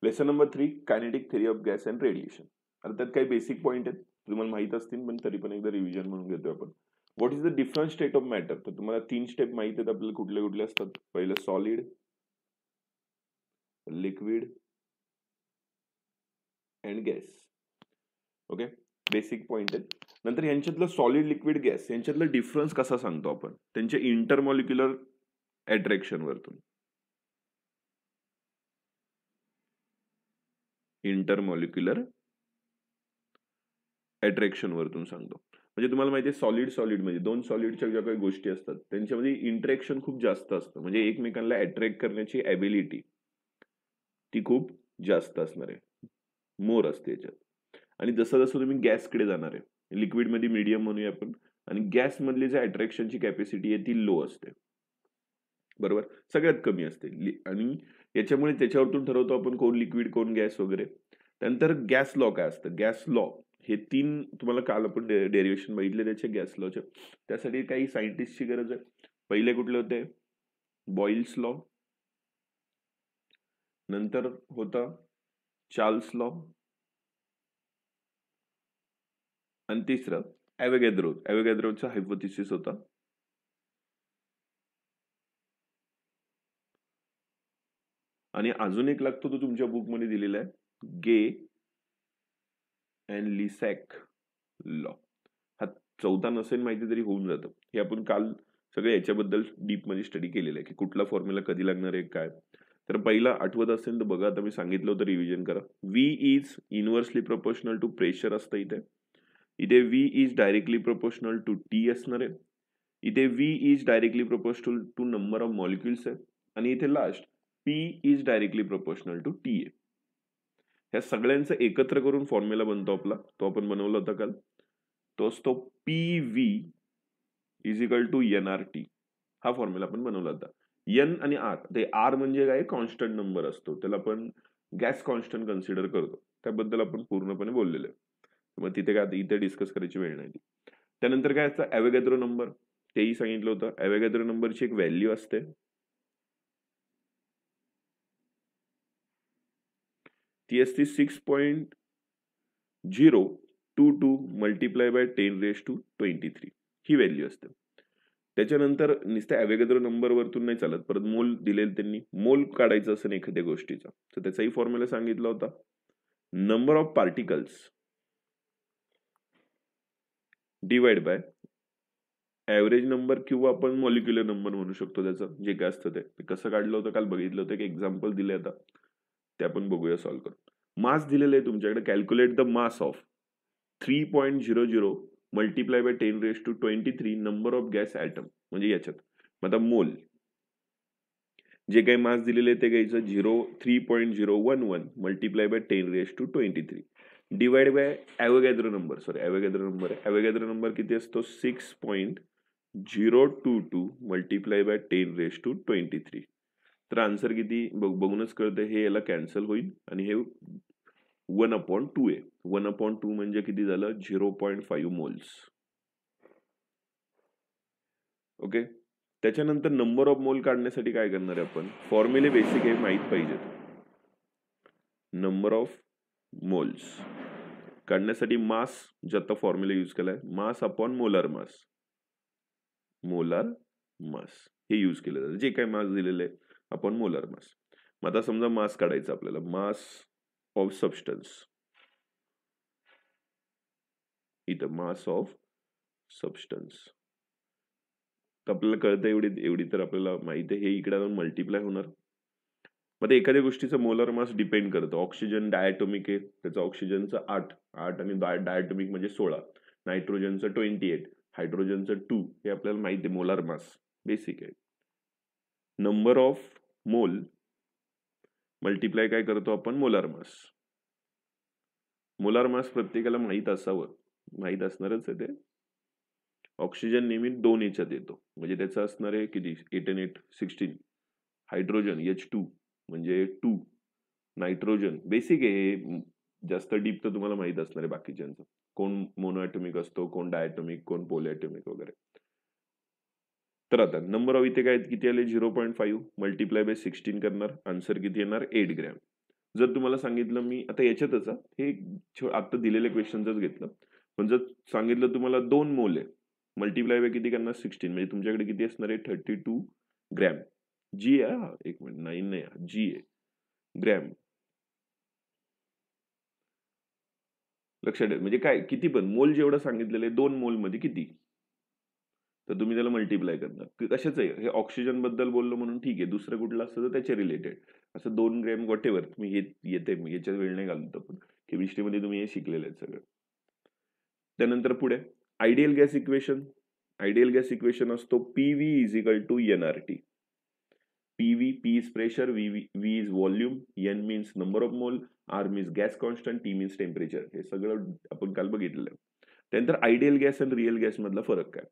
Lesson number 3 kinetic theory of gas and radiation. आता त्यात काही बेसिक पॉईंट आहेत तुम्हाला माहित असतील, पण तरी पण एकदा रिव्हिजन म्हणून घेतोय आपण. What is the different state of matter? तर तुम्हाला 3 स्टेप माहित आहेत आपल्याला कुठले कुठले असतात. पहिलं solid, liquid and gas. Okay, basic point आहेत. नंतर यांच्यातलं सॉलिड, लिक्विड, गॅस यांच्यातलं डिफरन्स कसा सांगतो आपण? त्यांच्या इंटरमॉलिक्युलर अट्रॅक्शन वरतून. इंटरमॉलिक्युलर अट्रॅक्शन वरतून सांगतो. म्हणजे तुम्हाला माहिती आहे सॉलिड सॉलिड म्हणजे दोन सॉलिडच्या ज्या काही गोष्टी असतात त्यांच्यामध्ये इंटरॅक्शन खूप जास्त असतं. म्हणजे एकमेकांना अट्रॅक्ट करण्याची ॲबिलिटी ती खूप जास्त असणार आहे, मोर असते याच्यात. आणि जसं जसं तुम्ही गॅसकडे जाणार आहे, लिक्विड मध्ये मीडियम म्हणूया आपण, आणि गॅस मधली जे अट्रॅक्शनची कॅपॅसिटी आहे ती लो असते, बरोबर, सगळ्यात कमी असते. आणि याच्यामुळे त्याच्यावरतून ठरवतो आपण कोण लिक्विड कोण गॅस वगैरे. त्यानंतर गॅस लॉ काय असतं? गॅस लॉ हे 3 तुम्हाला काल आपण डेरिवेशन बघितले त्याचे गॅस लॉचे. त्यासाठी काही सायंटिस्टची गरज आहे. पहिले कुठले होते? बॉइल्स लॉ, नंतर होता चार्ल्स लॉ, आणि तिसरं ॲव्होगॅद्रो. ॲव्होगॅद्रोचा हायपोथिसिस होता. आणि अजून एक लागतो तो तुमच्या बुकमध्ये दिलेला आहे, गे अँड लिसॅक लॉ. हा चौथा नसेल माहिती तरी होऊन जातं. हे आपण काल सगळं याच्याबद्दल डीप मध्ये स्टडी केलेलं आहे की कुठला फॉर्म्युला कधी लागणार आहे काय. तर पहिला आठवत असेल तर बघा, आता मी सांगितलं होतं रिव्हिजन करा. V is inversely proportional to pressure असतं इथे. इथे V is directly proportional to T असणार आहे. इथे V is directly proportional to number of molecules आहे. आणि इथे last P is directly proportional to T आहे. ह्या सगळ्यांचं एकत्र करून फॉर्म्युला बनतो आपला, तो आपण बनवला होता काल. तो असतो P V is equal to n R T. हा फॉर्म्युला आपण बनवला होता. एन आणि आर, ते आर म्हणजे काय? कॉन्स्टंट नंबर असतो, त्याला आपण गॅस कॉन्स्टंट कन्सिडर करतो. त्याबद्दल आपण पूर्णपणे बोललेलो आहे, मग तिथे काय इथे डिस्कस करायची वेळ नाही. त्यानंतर काय असतं? ॲव्होगॅद्रो नंबर, तेही सांगितलं होतं. ॲव्होगॅद्रो नंबरची एक व्हॅल्यू असते, ती असते 6.022 मल्टिप्लाय बाय 10⁻23. ही व्हॅल्यू असते. त्याच्यानंतर नुसत्या ॲव्होगॅद्रो नंबर वरतून नाही चालत, परत मोल दिलेले त्यांनी. मोल काढायचं असेल एखाद्या गोष्टीचा तर त्याचाही फॉर्म्युला सांगितला होता. Number of particles divide by average number, किंवा आपण मॉलिक्युलर नंबर म्हणू शकतो. त्याचं जे काय असतं ते कसं काढलं होतं काल बघितलं होतं. एक एक्झाम्पल दिले आता, ते आपण बघूया सॉल्व्ह करून. मास दिलेलं आहे तुमच्याकडे. Calculate the mass of 3.00 multiply by 10⁻23 number of gas atom. म्हणजे याच्यात मग आता मोल जे काही मास दिलेले ते घ्यायचं. 3.011 multiply by 10⁻23 divide by Avogadro number. Sorry, Avogadro number आहे. ॲव्होगॅद्रो नंबर किती असतो? 6.022 मल्टिप्लाय बाय 10⁻23. तर आन्सर किती बघूनच कळतं, हे याला कॅन्सल होईल आणि हे 1/2 आहे. 1/2 म्हणजे किती झालं? 0.5 मोल्स. ओके. त्याच्यानंतर नंबर ऑफ मोल काढण्यासाठी काय करणार आहे आपण? फॉर्म्युले बेसिक आहे, माहित पाहिजेत. नंबर ऑफ मोल्स काढण्यासाठी मास, जे आता फॉर्म्युला यूज केलाय, mass upon molar mass. Molar mass हे यूज केलं जातं. जे काही मास दिलेलं आहे अपॉन मोलार मास. मग आता समजा मास काढायचा आपल्याला, मास ऑफ सबस्टन्स. इथं मास ऑफ सबस्टन्स तर आपल्याला कळतं एवढी तर आपल्याला माहिती आहे. हे इकडे जाऊन मल्टिप्लाय होणार. मग एखाद्या गोष्टीचं मोलर मास डिपेंड करतं. ऑक्सिजन डायटोमिक आहे, त्याचं ऑक्सिजनचं 8 आणि डायटोमिक म्हणजे 16, नायट्रोजनचं 28, हायड्रोजनचं 2. हे आपल्याला माहिती आहे, मोलार मास बेसिक आहे. नंबर ऑफ मोल मल्टिप्लाय काय करतो आपण? Molar mass. मोलार मास प्रत्येकाला माहित असावं, माहित असणारच आहे ते. ऑक्सिजन नेहमी 2 याच्यात येतो, म्हणजे त्याचं असणार आहे किती? 8 and 8 16. हायड्रोजन H2 म्हणजे 2. नायट्रोजन बेसिक आहे, जास्त डीप तर तुम्हाला माहित असणार आहे बाकीच्यांचं, कोण मोनोॲटॉमिक असतो, कोण डायटॉमिक, कोण पॉलिॲटॉमिक वगैरे. तर आता नंबर ऑफ इथे काय किती आले? 0.5 मल्टिप्लाय बाय 16 करणार, आन्सर किती येणार? 8 ग्रॅम. जर तुम्हाला सांगितलं मी आता याच्यातच हे आता दिलेल्या क्वेश्चनच घेतलं, पण जर सांगितलं तुम्हाला 2 मोल आहे, मल्टिप्लाय बाय किती करणार 16, म्हणजे तुमच्याकडे किती असणार आहे 32 ग्रॅम. जी आहे, एक मिनिट 9 नाही, जी आहे ग्रॅम. लक्षात ठेवा, म्हणजे काय किती पण मोल जेवढं सांगितलेलं आहे 2 मोल मध्ये किती, तर तुम्ही त्याला मल्टिप्लाय करणार. कशाचं आहे हे, ऑक्सिजन बद्दल बोललो म्हणून ठीक आहे, दुसरं कुठलं असतं तर त्याच्या रिलेटेड असं 2 ग्रॅम वॉटेवर तुम्ही हे येते याच्यात वेळ नाही घालतो, पण केमिस्ट्रीमध्ये तुम्ही हे शिकलेलं आहे सगळं. त्यानंतर पुढे ideal gas equation. Ideal gas equation असतो PV is equal to nRT. PV, P is pressure, V is volume, n means number of mole, R means gas constant, T means temperature. हे सगळं आपण काल बघितलेलं आहे. त्यानंतर आयडियल गॅस आणि real gas मधला फरक काय.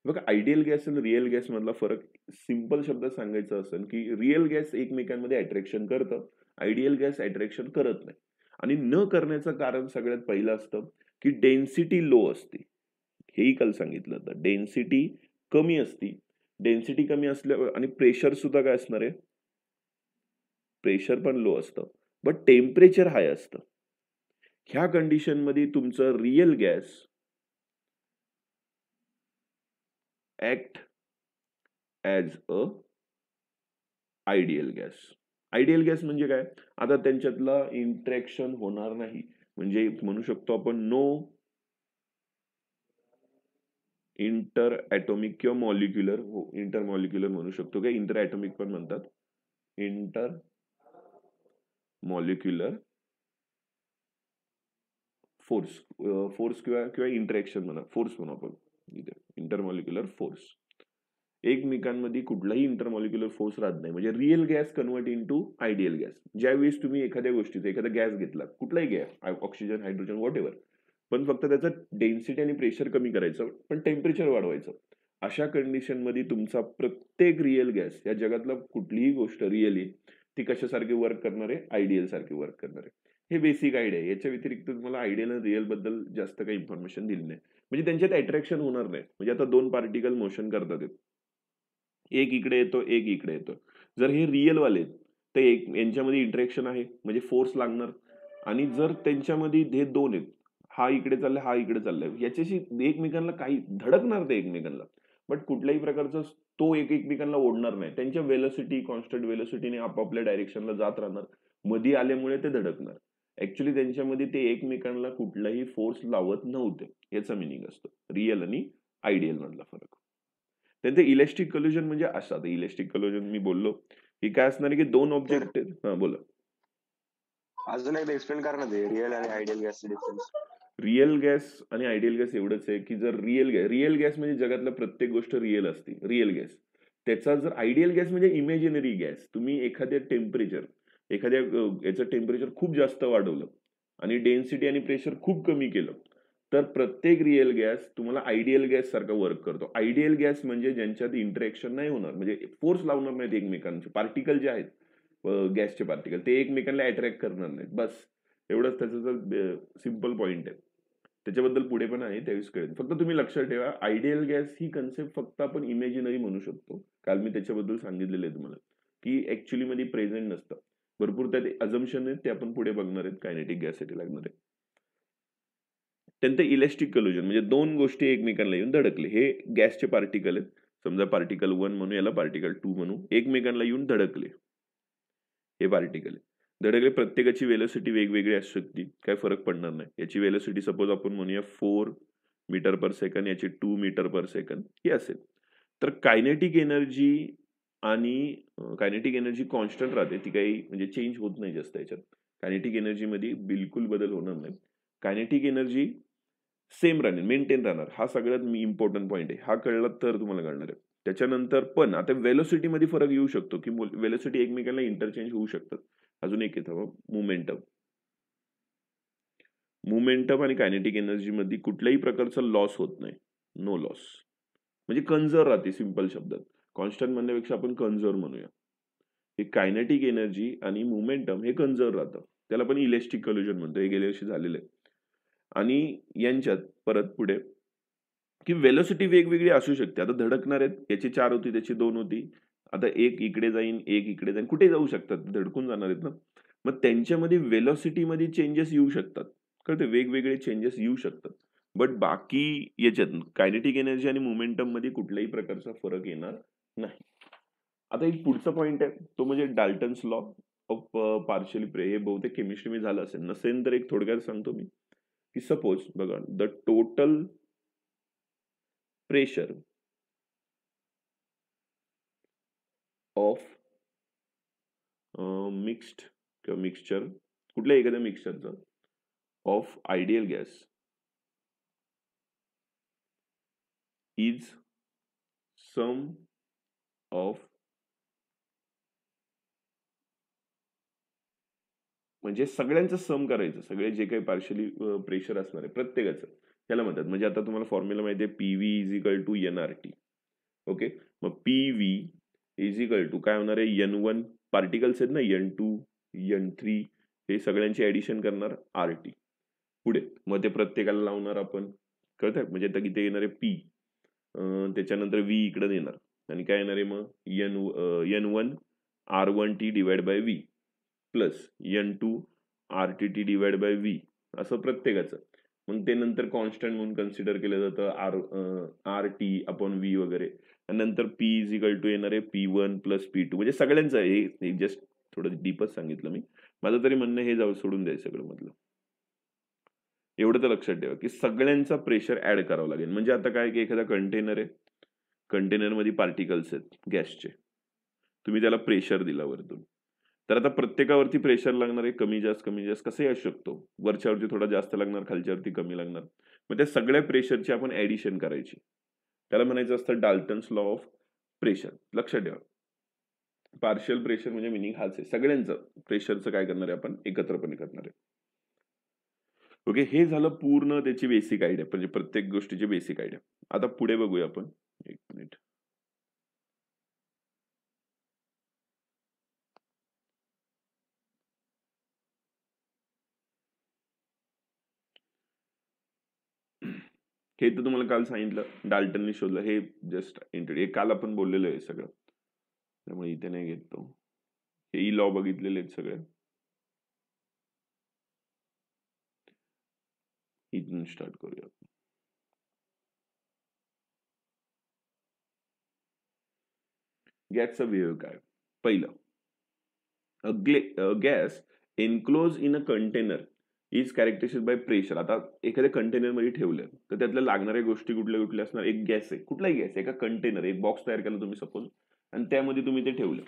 बघा, आयडियल गॅस आणि रिअल गॅस मधला फरक सिंपल शब्दात सांगायचं असेल की रिअल गॅस एकमेकांमध्ये अट्रॅक्शन करतं, आयडियल गॅस अट्रॅक्शन करत नाही. आणि न करण्याचं कारण सगळ्यात पहिलं असतं की डेन्सिटी लो असते. हेही काल सांगितलं होतं, डेन्सिटी कमी असती. डेन्सिटी कमी असल्यावर आणि प्रेशर सुद्धा काय असणार आहे, प्रेशर पण लो असतं, बट टेम्परेचर हाय असतं. ह्या कंडिशन मध्ये तुमचं real gas act as a ideal gas. Ideal gas म्हणजे काय, आता त्यांच्यातला इंटरॅक्शन होणार नाही, म्हणजे म्हणू शकतो आपण नो इंटर ॲटॉमिक किंवा मॉलिक्युलर, इंटर मॉलिक्युलर म्हणू शकतो, काय इंटर ॲटॉमिक पण म्हणतात, इंटर मॉलिक्युलर फोर्स, फोर्स किंवा इंटरॅक्शन म्हणा, फोर्स म्हणू आपण इथे, इंटरमॉलिक्युलर फोर्स. एकमेकांमध्ये कुठलाही इंटरमॉलिक्युलर फोर्स राहत नाही, म्हणजे real gas convert into ideal gas. ज्यावेळेस तुम्ही एखाद्या गोष्टीचा एखादा गॅस घेतला, कुठलाही gas, oxygen, hydrogen, what ever, पण फक्त त्याचं डेन्सिटी आणि प्रेशर कमी करायचं पण टेम्परेचर वाढवायचं, अशा कंडिशन मध्ये तुमचा प्रत्येक रिअल गॅस, या जगातला कुठलीही गोष्ट रिअली ती कशासारखी वर्क करणार आहे, आयडियल सारखी वर्क करणार आहे. हे बेसिक आयडिया आहे. याच्या व्यतिरिक्त तुम्हाला आयडियल आणि रिअल बद्दल जास्त काही इन्फॉर्मेशन दिली नाही, म्हणजे त्यांच्यात अट्रॅक्शन होणार नाही. म्हणजे आता 2 पार्टिकल मोशन करतात, एक इकडे येतो, एक इकडे येतो. जर हे रिअल वाले तर एक यांच्यामध्ये इंटरॅक्शन आहे म्हणजे फोर्स लागणार, आणि जर त्यांच्यामध्ये हे 2 आहेत, हा इकडे चाललाय, हा इकडे चाललाय, याच्याशी एकमेकांना काही धडकणार ते एकमेकांना, बट कुठल्याही प्रकारचं तो एकमेकांना ओढणार नाही. त्यांच्या वेलोसिटी कॉन्स्टंट वेलोसिटीने आपापल्या डायरेक्शनला जात राहणार, मध्ये आल्यामुळे ते धडकणार. ऍक्च्युली त्यांच्यामध्ये ते एकमेकांना कुठलाही फोर्स लावत नव्हते, याचा मिनिंग असतो रिअल आणि आयडियल मधला फरक. त्यांचं इलेक्ट्रिक कल्युजन म्हणजे असं, आता इलेक्ट्रिक कल्युजन मी बोललो की काय असणार आहे की 2 ऑब्जेक्ट, हा बोला. अजून एकदा एक्सप्लेन करा ना ते रिअल आणि आयडियल गॅसचे डिफरन्स. रिअल गॅस आणि आयडियल गॅस एवढंच आहे की जर रिअल गॅस म्हणजे जगातल्या प्रत्येक गोष्ट रिअल असते, रिअल गॅस. त्याचा जर आयडियल गॅस म्हणजे इमॅजिनरी गॅस. तुम्ही एखाद्या याचं टेम्परेचर खूप जास्त वाढवलं आणि डेन्सिटी आणि प्रेशर खूप कमी केलं, तर प्रत्येक रिअल गॅस तुम्हाला आयडियल गॅस सारखा वर्क करतो. आयडियल गॅस म्हणजे ज्यांच्यात इंटरॅक्शन नाही होणार, म्हणजे फोर्स लावणार नाहीत एकमेकांचे, पार्टिकल जे आहेत गॅसचे पार्टिकल ते एकमेकांना अट्रॅक्ट करणार नाहीत, बस एवढंच त्याचं सिम्पल पॉइंट आहे. त्याच्याबद्दल पुढे पण आहे, त्यावेळेस कळेल. फक्त तुम्ही लक्षात ठेवा, आयडियल गॅस ही कन्सेप्ट फक्त आपण इमॅजिनरी म्हणू शकतो. काल मी त्याच्याबद्दल सांगितलेलं आहे तुम्हाला की ऍक्च्युअली मध्ये प्रेझेंट नसतं. भरपूर त्यात अझम्पशन आहेत, ते आपण पुढे बघणार आहेत, कायनेटिक गॅससाठी लागणार आहे. त्यानंतर इलेक्ट्रिक कल्युजन म्हणजे 2 गोष्टी एकमेकांना येऊन धडकले. हे गॅसचे पार्टिकल आहेत, समजा पार्टिकल 1 म्हणू, याला पार्टिकल 2 म्हणू, एकमेकांना येऊन धडकले. हे पार्टिकल धडकले, प्रत्येकाची वेलोसिटी वेगवेगळी असू शकते, काय फरक पडणार नाही. याची वेलोसिटी सपोज आपण म्हणूया 4 मीटर पर सेकंड, याची 2 मीटर पर सेकंड ही असेल. तर कायनेटिक एनर्जी कॉन्स्टंट राहते, ती काही म्हणजे चेंज होत नाही जास्त. याच्यात कायनेटिक एनर्जी मध्ये बिलकुल बदल होणार नाही. कायनेटिक एनर्जी सेम राहणार, मेंटेन राहणार. हा सगळ्यात इम्पॉर्टंट पॉईंट आहे, हा कळला तर तुम्हाला कळणार आहे. त्याच्यानंतर पण आता वेलोसिटी मध्ये फरक येऊ शकतो की वेलोसिटी एकमेकांना इंटरचेंज होऊ शकतात. अजून एक येतं मुमेंटम आणि कायनेटिक एनर्जी मध्ये कुठल्याही प्रकारचा लॉस होत नाही, नो लॉस, म्हणजे कन्झर्व राहते. सिंपल शब्दात कॉन्स्टंट म्हणण्यापेक्षा आपण कन्झर्व म्हणूया. हे कायनेटिक एनर्जी आणि मुमेंटम हे कन्झर्व राहतं, त्याला पण इलेक्ट्रिक कल्युजन म्हणतो, हे गेल्या वर्षी झालेलं आहे. आणि यांच्यात परत पुढे की वेलोसिटी वेगवेगळी असू शकते. आता धडकणार आहेत, याची 4 होती, त्याची 2 होती. आता एक इकडे जाईन, एक इकडे जाईन, कुठे जाऊ शकतात, धडकून जाणार आहेत ना. मग त्यांच्यामध्ये वेलॉसिटीमध्ये चेंजेस येऊ शकतात, कळते, वेगवेगळे चेंजेस येऊ शकतात. बट बाकी याच्यात कायनेटिक एनर्जी आणि मोमेंटम मध्ये कुठल्याही प्रकारचा फरक येणार नाही. आता एक पुढचा पॉइंट आहे, तो म्हणजे डाल्टन्स लॉ ऑफ पार्शियली प्रे. हे बहुतेक केमिस्ट्री मध्ये झालं असेल, नसेल तर एक थोडक्यात सांगतो मी, की सपोज बघा, the total pressure of mixed किंवा मिक्सचर, कुठल्या एखाद्या मिक्सचरचं, of ideal gas is sum of, म्हणजे सगळ्यांचं सम करायचं, सगळे जे काही पार्शियली प्रेशर असणार आहे प्रत्येकाचं, त्याला म्हणतात. म्हणजे आता तुम्हाला फॉर्म्युला माहिती आहे, PV is equal to nRT. Okay, मग पीव्ही इज इक्वल टू काय होणार आहे, N1 पार्टिकल्स आहेत ना, N2 N3, हे सगळ्यांची ऍडिशन करणार आरटी. पुढे मग ते प्रत्येकाला लावणार आपण, कळतंय, म्हणजे आता किती येणार आहे पी, त्याच्यानंतर व्ही इकडे येणार, आणि काय येणार आहे मग N1 R1T divide by V plus N2 RTT divide by V, असं प्रत्येकाचं. मग ते नंतर कॉन्स्टंट म्हणून कन्सिडर केलं जातं, आर टी अपॉन व्ही वगैरे. आणि नंतर पी इज इक्वल टू येणार आहे P1 प्लस P2, म्हणजे सगळ्यांचं. हे जस्ट थोडं डीपच सांगितलं मी, माझं तरी म्हणणं हे जाऊ सोडून द्यायचं सगळं मधलं. एवढं तर लक्षात ठेवा की सगळ्यांचा प्रेशर ऍड करावं लागेल. म्हणजे आता काय की एखादा कंटेनर आहे, कंटेनरमध्ये पार्टिकल्स आहेत गॅसचे, तुम्ही त्याला प्रेशर दिला वरतून, तर आता प्रत्येकावरती प्रेशर लागणार आहे, कमी जास्त कमी जास्त कसंही असू शकतो, वरच्यावरती थोडा जास्त लागणार, खालच्यावरती कमी लागणार. मग त्या सगळ्या प्रेशरची आपण ऍडिशन करायची, त्याला म्हणायचं असतं डाल्टन्स लॉ ऑफ प्रेशर. लक्षात ठेवा, पार्शियल प्रेशर म्हणजे मिनिंग हाच आहे, सगळ्यांचं प्रेशरचं काय करणार आहे आपण, एकत्रपणे करणार आहे. ओके, हे झालं पूर्ण त्याची बेसिक आयडिया, म्हणजे प्रत्येक गोष्टीची बेसिक आयडिया. आता पुढे बघूया आपण, एक मिनिट. हे तर तुम्हाला काल सांगितलं, डाल्टनने शोधलं, हे जस्ट हे काल आपण बोललेलो आहे सगळं, त्यामुळे इथे नाही घेत तो. हे लॉ बघितलेले आहेत सगळे, इथून स्टार्ट करूया. गॅसचा बिहेवियर काय, पहिलं, gas enclose in a container is कॅरेक्टराइज्ड by pressure. आता एखाद्या कंटेनर मध्ये ठेवलं तर त्यातल्या लागणाऱ्या गोष्टी कुठल्या कुठल्या असणार, एक गॅस आहे, कुठलाही गॅस, एका कंटेनर, एक बॉक्स तयार केला तुम्ही सपोज, आणि त्यामध्ये तुम्ही ते ठेवलं,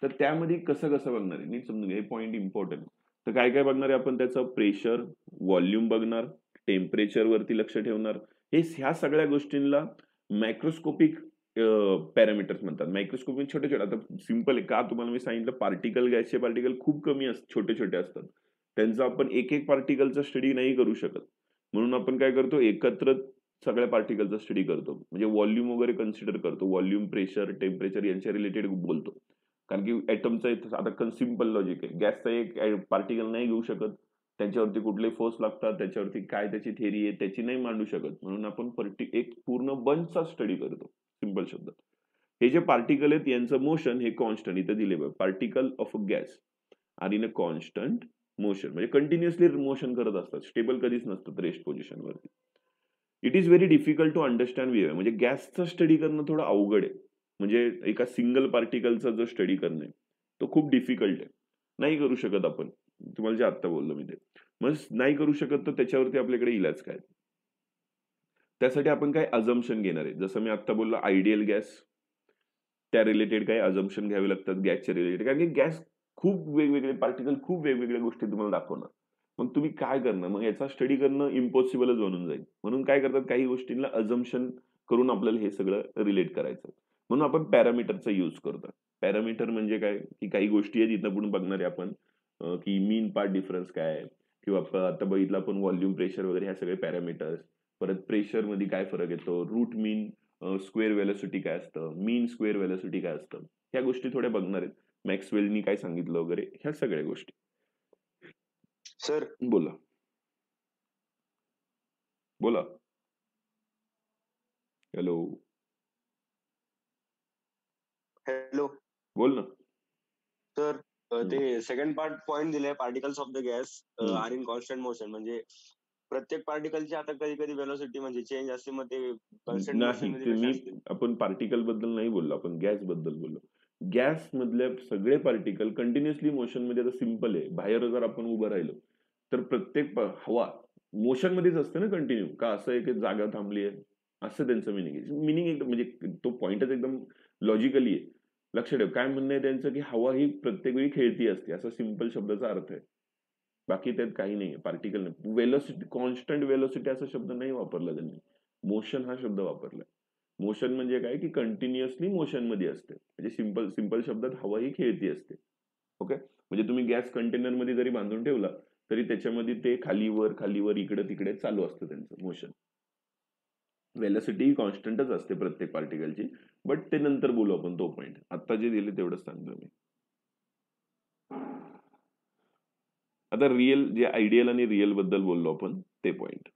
तर त्यामध्ये कसं कसं बघणार आहे, नीट समजून घ्या, हे पॉईंट इम्पॉर्टंट. तर काय काय बघणार आहे आपण, त्याचं प्रेशर, व्हॉल्यूम बघणार, टेम्परेचर वरती लक्ष ठेवणार. ह्या सगळ्या गोष्टींना मायक्रोस्कोपिक पॅरामीटर्स म्हणतात. मायक्रोस्कोपिक छोटे छोटे, आता सिम्पल आहे का, तुम्हाला मी सांगितलं पार्टिकल, गॅसचे पार्टिकल खूप कमी असतात, छोटे छोटे असतात, त्यांचा आपण एक एक पार्टिकलचा स्टडी नाही करू शकत. म्हणून आपण काय करतो, एकत्र सगळ्या पार्टिकलचा स्टडी करतो, म्हणजे व्हॉल्यूम वगैरे कन्सिडर करतो, व्हॉल्यूम, प्रेशर, टेम्परेचर यांच्या रिलेटेड बोलतो. कारण की ऍटमचं आता सिम्पल लॉजिक आहे, गॅसचा एक पार्टिकल नाही घेऊ शकत, त्याच्यावरती कुठले फोर्स लागतात, त्याच्यावरती काय त्याची थेरी आहे त्याची नाही मांडू शकत, म्हणून आपण एक पूर्ण बंचचा स्टडी करतो. सिंपल शब्दात, हे जे पार्टिकल आहेत यांचं मोशन हे कॉन्स्टंट इथे दिले बघ, particle of a gas are in a constant motion, म्हणजे कंटिन्युअसली मोशन करत असतात, स्टेबल कधीच नसतात रेस्ट पोझिशन वरती. It is very difficult to understand behaviour, म्हणजे गॅसचा स्टडी करणं थोडं अवघड आहे, म्हणजे एका सिंगल पार्टिकलचा जो स्टडी करणं आहे तो खूप डिफिकल्ट आहे, नाही करू शकत आपण. तुम्हाला जे आत्ता बोललो मी ते, मग नाही करू शकत तर त्याच्यावरती आपल्याकडे इलाज काय, त्यासाठी आपण काय अझम्पशन घेणार आहे. जसं मी आत्ता बोललो आयडियल गॅस, त्या रिलेटेड काही अझम्पशन घ्यावे लागतात गॅसच्या रिलेटेड, कारण की गॅस खूप वेगवेगळे पार्टिकल, खूप वेगवेगळ्या गोष्टी तुम्हाला दाखवणार. मग तुम्ही काय करणार, मग याचा स्टडी करणं इम्पॉसिबलच बनून जाईल. म्हणून काय करतात, काही गोष्टींना अझम्पशन करून आपल्याला हे सगळं रिलेट करायचं, म्हणून आपण पॅरामीटरचा यूज करतो. पॅरामीटर म्हणजे काय, की काही गोष्टी आहेत इथं पुढे बघणार आहे आपण, की मीन पार्ट डिफरन्स काय आहे, किंवा आता बघितलं आपण व्हॉल्यूम, प्रेशर वगैरे, ह्या सगळे पॅरामीटर्स. परत प्रेशर मध्ये काय फरक येतो, रूट मीन स्क्वेअर वेलोसिटी काय असतं, मीन स्क्वेअर वेलोसिटी काय असतं, ह्या गोष्टी थोड्या बघणार आहेत. मॅक्सवेलनी काय सांगितलं वगैरे, ह्या सगळ्या गोष्टी. सर बोला बोला, हॅलो, हॅलो बोल ना. सर ते सेकंड पॉइंट दिले, पार्टिकल्स ऑफ द गॅस हम्म. Are in constant motion. म्हणजे प्रत्येक पार्टिकलची आता कधी कधी वेलोसिटी म्हणजे चेंज असते, मग ते कॉन्स्टंट मोशन नाही, मध्ये ते कसे मी असते? आपण पार्टिकल बद्दल नाही बोललो, आपण गॅस बद्दल बोललो. गॅस मधले सगळे पार्टिकल कंटिन्युअसली मोशन मध्ये. आता सिंपल आहे, बाहेर जर आपण उभं राहिलो तर प्रत्येक हवा मोशन मध्येच असते ना कंटिन्यू. का असं आहे की जागा थांबली आहे असं त्यांचं मिनिंग आहे. मिनिंग एकदम म्हणजे तो पॉइंटच एकदम लॉजिकली आहे. लक्ष ठेव, काय म्हणणं आहे त्यांचं की हवा ही प्रत्येक वेळी खेळती असते, असा सिंपल शब्दाचा अर्थ आहे. बाकी त्यात काही नाही, पार्टिकल नाही. वेलोसिटी, कॉन्स्टंट वेलोसिटी असा शब्द नाही वापरला त्यांनी, मोशन हा शब्द वापरला. मोशन म्हणजे काय की कंटिन्युअसली मोशन मध्ये असते. म्हणजे सिंपल सिंपल शब्दात हवा ही खेळती असते. ओके, म्हणजे तुम्ही गॅस कंटेनर मध्ये जरी बांधून ठेवला तरी त्याच्यामध्ये ते खालीवर इकडे तिकडे चालू असतं त्यांचं मोशन. वेलोसिटी कॉन्स्टंटच असते प्रत्येक पार्टिकलची. बट ते नंतर बोलू आपण तो पॉइंट. आता जे दिले तेवढंच सांगतो मी. आता रिअल, जे आयडियल आणि रिअल बद्दल बोललो आपण ते पॉइंट.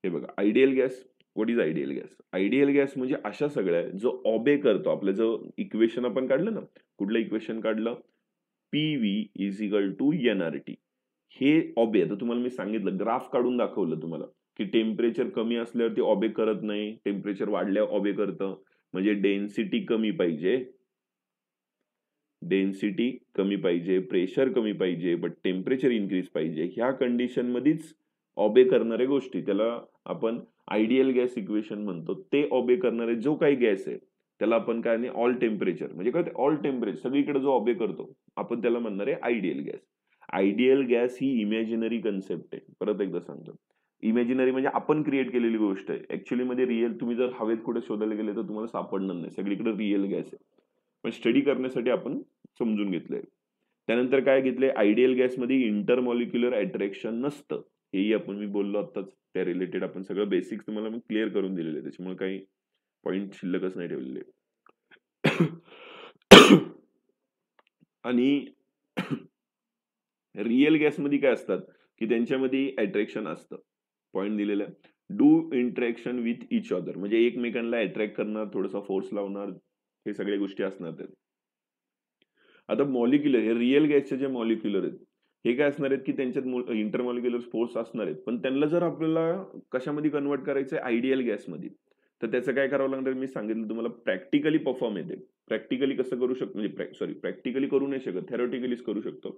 हे बघा, ideal gas. What is ideal gas? Ideal gas म्हणजे अशा सगळ्या जो ऑबे करतो. आपलं जो इक्वेशन आपण काढलं ना, कुठलं इक्वेशन काढलं? PV is equal to nRT. हे ऑबे, आता तुम्हाला मी सांगितलं, ग्राफ काढून दाखवलं तुम्हाला की टेम्परेचर कमी असल्यावरती ऑबे करत नाही, टेम्परेचर वाढल्यावर ऑबे करतं. म्हणजे डेन्सिटी कमी पाहिजे, डेन्सिटी कमी पाहिजे, प्रेशर कमी पाहिजे, बट टेम्परेचर इन्क्रीज पाहिजे. ह्या कंडिशन मध्येच ऑबे करणाऱ्या गोष्टी त्याला आपण आयडियल गॅस इक्वेशन म्हणतो. ते ऑबे करणारे जो काही गॅस आहे त्याला आपण काय नाही, ऑल टेम्परेचर म्हणजे काय, ऑल टेम्परेचर सगळीकडे जो ऑबे करतो आपण त्याला म्हणणार आहे आयडियल गॅस. आयडियल गॅस ही इमॅजिनरी कन्सेप्ट आहे. परत एकदा सांगतो, इमॅजिनरी म्हणजे आपण क्रिएट केलेली गोष्ट आहे. ऍक्च्युअली मध्ये रिअल तुम्ही जर हवेत कुठे शोधायला गेले तर तुम्हाला सापडणार नाही, सगळीकडे रिअल गॅस आहे. पण स्टडी करण्यासाठी आपण समजून घेतलंय. त्यानंतर काय घेतलंय, आयडियल गॅसमध्ये इंटरमॉलिक्युलर अट्रॅक्शन नसतं. हेही आपण मी बोललो आताच, त्या रिलेटेड आपण सगळं बेसिक्स तुम्हाला मी क्लिअर करून दिलेले आहे, त्याच्यामुळे काही पॉइंट शिल्लकच नाही ठेवलेले. आणि रिअल गॅसमध्ये काय असतात की त्यांच्यामध्ये अट्रॅक्शन असतं. पॉइंट दिलेला आहे, do interaction with each other, म्हणजे एकमेकांना अट्रॅक्ट करणार, थोडासा फोर्स लावणार, हे सगळ्या गोष्टी असणार त्यात. आता मॉलिक्युलर, हे रिअल गॅसचे जे मॉलिक्युलर आहेत हे काय असणार आहेत की त्यांच्यात इंटरमॉलिक्युलर फोर्स असणार आहेत. पण त्यांना जर आपल्याला कशामध्ये कन्वर्ट करायचं आहे, आयडियल गॅसमध्ये, तर त्याचं काय करावं लागणार, मी सांगितलं तुम्हाला, प्रॅक्टिकली परफॉर्म येते. प्रॅक्टिकली कसं करू शकतो, म्हणजे प्रॅक्टिकली करू नाही शकत, थेरोटिकलीच करू शकतो.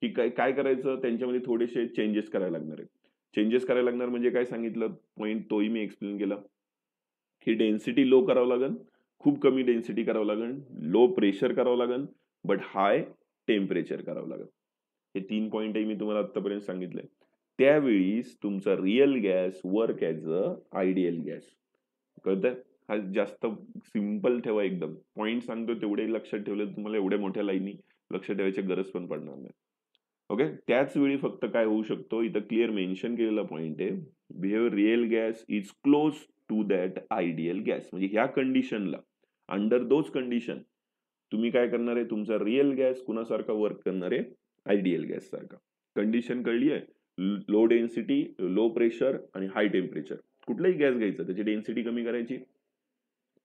की काय काय करायचं, त्यांच्यामध्ये थोडेसे चेंजेस करायला लागणार आहेत. चेंजेस करायला लागणार म्हणजे काय सांगितलं पॉईंट, तोही मी एक्सप्लेन केला की डेन्सिटी लो करावं लागेल, खूप कमी डेन्सिटी करावं लागेल, लो प्रेशर करावं लागेल, बट हाय टेम्परेचर करावं लागेल. हे 3 पॉईंटही मी तुम्हाला आतापर्यंत सांगितलंय. त्यावेळीच तुमचा real gas work as a ideal gas. कळतंय? हा जास्त सिंपल ठेवा एकदम. पॉईंट सांगतो तेवढे लक्षात ठेवले तुम्हाला एवढ्या मोठ्या लाईनी लक्षात ठेवायची गरज पण पडणार नाही. ओके, त्याच वेळी फक्त काय होऊ शकतो, इथं क्लिअर मेन्शन केलेला पॉइंट आहे, behave real gas is close to that ideal gas. म्हणजे ह्या कंडिशनला, अंडर दोज कंडिशन तुम्ही काय करणार आहे, तुमचा रिअल गॅस कुणासारखा वर्क करणार आहे, आयडियल गॅस सारखा. कंडिशन कळली आहे? लो डेन्सिटी, लो प्रेशर आणि हाय टेम्परेचर. कुठलाही गॅस घ्यायचा, त्याची डेन्सिटी कमी करायची,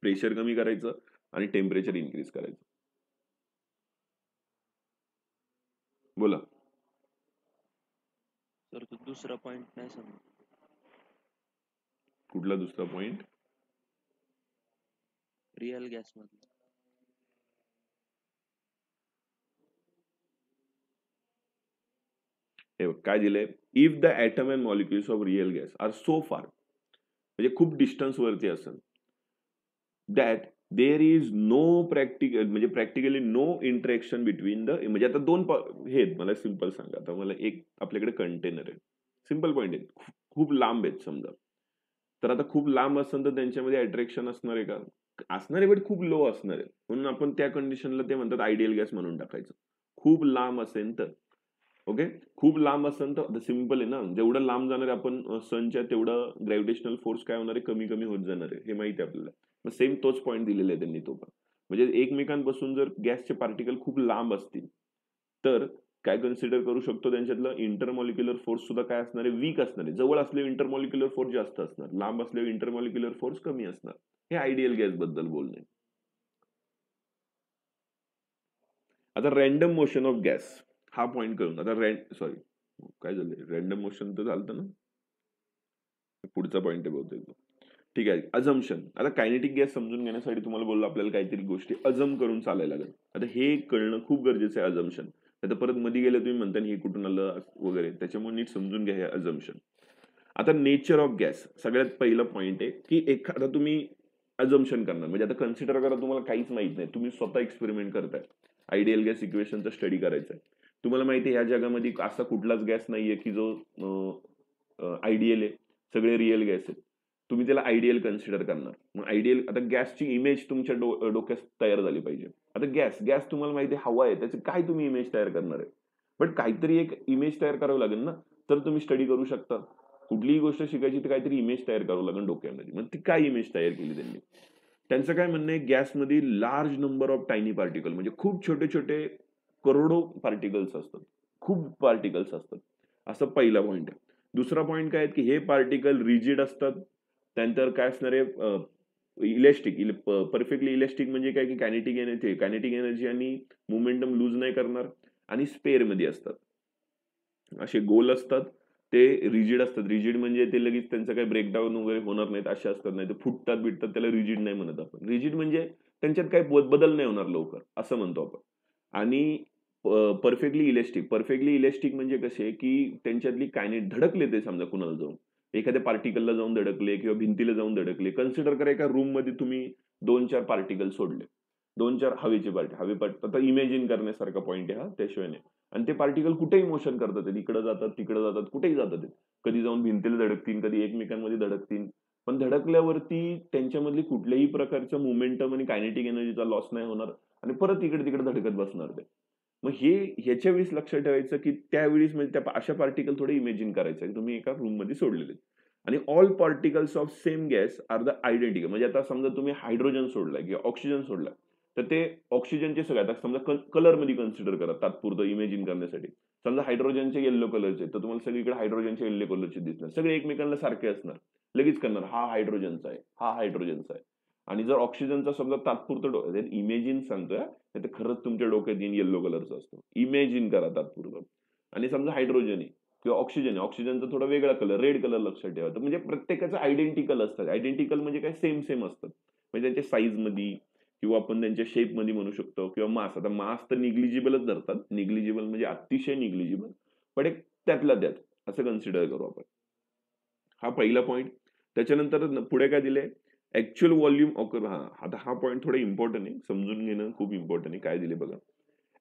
प्रेशर कमी करायचं आणि टेम्परेचर इन्क्रीज करायचं. बोला. सर तो दुसरा पॉइंट नाही समजा. कुठला दुसरा पॉइंट? रिअल गॅस मधला. हे बघ काय दिलंय, if the atom and molecules of real gas are so far, म्हणजे खूप डिस्टन्स वरती असेल, that there is no practical, म्हणजे practically no interaction between the, म्हणजे आता दोन हे मला सिंपल सांगा. आता मला एक आपल्याकडे कंटेनर आहे, सिंपल पॉइंट आहे, खूप लांब आहेत समजा. तर आता खूप लांब असेल तर त्यांच्यामध्ये अट्रॅक्शन असणार आहे का? असणार आहे, बट खूप लो असणार आहे. म्हणून आपण त्या कंडिशनला ते म्हणतात आयडियल गॅस म्हणून टाकायचं. खूप लांब असेल तर. ओके, खूप लांब असेल तर सिंपल आहे ना, जेवढं लांब जाणार आहे आपण सनच्या, तेवढं ग्रॅव्हिटेशनल फोर्स काय होणार आहे, कमी कमी होत जाणार आहे, हे माहिती आहे आपल्याला. मग सेम तोच पॉईंट दिलेला आहे त्यांनी तो पण. म्हणजे एकमेकांपासून जर गॅसचे पार्टिकल खूप लांब असतील तर काय कन्सिडर करू शकतो त्यांच्यातलं इंटरमॉलिक्युलर फोर्स सुद्धा काय असणार आहे, वीक असणार आहे. जवळ असलेले इंटरमॉलिक्युलर फोर्स जास्त असणार, लांब असलेले इंटरमॉलिक्युलर फोर्स कमी असणार. हे आयडियल गॅस बद्दल बोलणे. आता रॅन्डम मोशन ऑफ गॅस हा पॉइंट करून आता सॉरी काय झालं, रॅन्डम मोशन तर झालं ना, पुढचा पॉइंट आहे बहुतेक. ठीक आहे, अझम्पशन. आता कायनेटिक गॅस समजून घेण्यासाठी तुम्हाला बोललो आपल्याला काहीतरी गोष्टी अजम करून चालायला लागेल. आता हे कळणं खूप गरजेचं आहे अझम्पशन. आता परत मध्ये गेलं तुम्ही म्हणता हे कुठून आलं वगैरे, त्याच्यामुळे नीट समजून घ्या हे अझम्पशन. आता नेचर ऑफ गॅस सगळ्यात पहिलं पॉइंट आहे की एखादा तुम्ही अझम्पशन करणार म्हणजे आता कन्सिडर करा तुम्हाला काहीच माहित नाही, तुम्ही स्वतः एक्सपेरिमेंट करताय, आयडियल गॅस इक्वेशनचा स्टडी करायचा आहे. तुम्हाला माहिती आहे ह्या जगामध्ये असा कुठलाच गॅस नाहीये की जो आयडियल आहे, सगळे रिअल गॅस आहेत. तुम्ही त्याला आयडियल कन्सिडर करणार. मग आयडियल आता गॅसची इमेज तुमच्या डोक्यात तयार झाली पाहिजे. आता गॅस तुम्हाला माहिती आहे हवा आहे, त्याची काय तुम्ही इमेज तयार करणार आहे, बट काहीतरी एक इमेज तयार करावं लागेल ना, तर तुम्ही स्टडी करू शकता. कुठलीही गोष्ट शिकायची तर काहीतरी इमेज तयार करावं लागेल डोक्यामध्ये. मग ती काय इमेज तयार केली त्यांनी, त्यांचं काय म्हणणं आहे गॅसमध्ये large number of tiny particle म्हणजे खूप छोटे छोटे करोडो पार्टिकल्स असतात, खूप पार्टिकल्स असतात. असं पहिला पॉईंट आहे. दुसरा पॉईंट काय आहे की हे पार्टिकल रिजिड असतात. त्यानंतर काय असणार आहे इलेस्टिक, परफेक्टली इलेस्टिक म्हणजे काय की कायनेटिक एनर्जी आणि मोमेंटम लूज नाही करणार आणि स्पेअर मध्ये असतात. असे गोल असतात, ते रिजिड असतात. रिजिड म्हणजे ते लगेच त्यांचं काही ब्रेकडाऊन वगैरे होणार नाहीत असे असतात, नाही तर फुटतात बिटतात, त्याला रिजिड नाही म्हणत आपण. रिजिड म्हणजे त्यांच्यात काही बदल नाही होणार लवकर असं म्हणतो आपण. आणि परफेक्टली इलेस्टिक म्हणजे कसे की त्यांच्यातली धडकले ते समजा कुणाला जाऊन एखाद्या पार्टिकलला जाऊन धडकले किंवा भिंतीला जाऊन धडकले. कन्सिडर करा एका रूम मध्ये तुम्ही 2-4 पार्टिकल सोडले, 2-4 हवेचे आता इमॅजिन करण्यासारखा पॉईंट आहे हा, त्याशिवाय नाही. आणि ते पार्टिकल कुठेही मोशन करतात, इकडे जातात तिकडे जातात, कुठेही जातात. कधी जाऊन भिंतीला धडकतील, कधी एकमेकांमध्ये धडकतील. पण धडकल्यावरती त्यांच्यामधली कुठल्याही प्रकारचं मोमेंटम आणि कायनेटिक एनर्जीचा लॉस नाही होणार आणि परत इकडे तिकडे धडकत बसणार ते. मग ह्याच्या वेळेस लक्षात ठेवायचं की त्यावेळेस म्हणजे त्या अशा पार्टिकल थोडे इमॅजिन करायचं की तुम्ही एका रूम मध्ये सोडलेले आणि all particles of same gas are the identical. म्हणजे आता समजा तुम्ही हायड्रोजन सोडलाय किंवा ऑक्सिजन सोडलाय, तर ते ऑक्सिजनचे सगळे आता समजा कलर मध्ये कन्सिडर करा तात्पुरतं इमॅजिन करण्यासाठी. समजा हायड्रोजनचे येल्लो कलरचे, तर तुम्हाला सगळीकडे हायड्रोजनचे येल्लो कलरचे दिसणार, सगळे एकमेकांना सारखे असणार. लगेच करणार हा हायड्रोजनचा आहे, हा हायड्रोजनचा आहे. आणि जर ऑक्सिजनचा समजा तात्पुरतं इमेजिन सांगतोय, तर खरंच तुमच्या डोक्यात येईन येल्लो कलरचा असतो, इमेजिन करा तात्पुरतं. आणि समजा हायड्रोजन आहे किंवा ऑक्सिजनचा थोडा वेगळा कलर, रेड कलर लक्षात ठेवा. तर म्हणजे प्रत्येकाचं आयडेंटिकल असतात. आयडेंटिकल म्हणजे काय, सेम असतात. म्हणजे त्यांच्या साईज मध्ये किंवा आपण त्यांच्या शेप मध्ये म्हणू शकतो, किंवा मास. आता मास तर निग्लिजिबलच धरतात, निग्लिजिबल म्हणजे अतिशय निग्लिजिबल, पण एक त्यातला त्यात असं कन्सिडर करू आपण. हा पहिला पॉईंट. त्याच्यानंतर पुढे काय दिले, ऍक्च्युअल व्हॉल्यूम ऑकर. आता हा पॉईंट थोडा इम्पॉर्टंट आहे, समजून घेणं खूप इम्पॉर्टंट आहे. काय दिले बघा,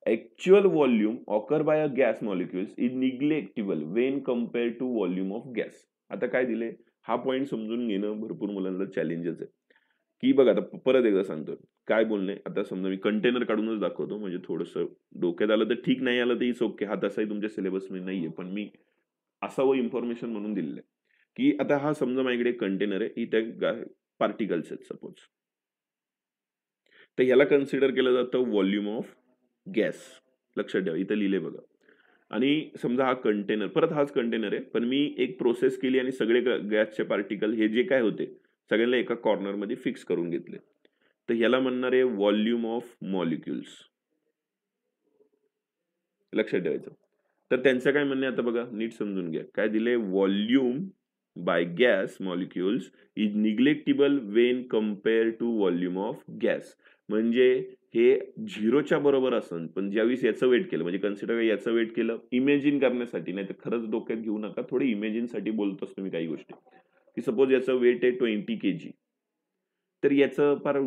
actual volume occur by a gas molecules is negligible when compared to volume of gas. आता काय दिले, हा पॉइंट समजून घेणं भरपूर मुलांना चॅलेंजेस आहे. की बघा आता परत एकदा सांगतो काय बोलणे. आता समजा मी कंटेनर काढूनच दाखवतो, म्हणजे थोडंसं डोक्यात आलं तर ठीक, नाही आलं तर इट्स ओके. हा तसाही तुमच्या सिलेबस मध्ये नाहीये, पण मी असावं इन्फॉर्मेशन म्हणून दिलेलं आहे. की आता हा समजा माझ्याकडे कंटेनर आहे, इथे पार्टिकल्स आहेत सपोज, तर ह्याला कन्सिडर केलं जातं व्हॉल्यूम ऑफ गॅस. लक्षात ठेवा, इथं लिहिले बघा. आणि समजा हा कंटेनर, परत हाच कंटेनर आहे, पण मी एक प्रोसेस केली आणि सगळे गॅसचे पार्टिकल हे जे काय होते सगळ्यांना एका कॉर्नर मध्ये फिक्स करून घेतले. तर ह्याला म्हणणार आहे व्हॉल्यूम ऑफ मॉलिक्युल्स. लक्षात ठेवायचं. तर त्यांचं काय म्हणणं आहे आता बघा, नीट समजून घ्या. काय दिले, volume by gas molecules is negligible when compare to volume of gas. म्हणजे हे 0च्या बरोबर असेल, पण ज्यावेळेस याचं वेट केलं, म्हणजे कन्सिडर याचं वेट केलं इमेजिन करण्यासाठी, नाही तर खरंच डोक्यात घेऊ नका, थोडी इमेजिन साठी बोलतो असतो मी काही गोष्टी. की सपोज याचं वेट आहे 20 kg, तर याचं फार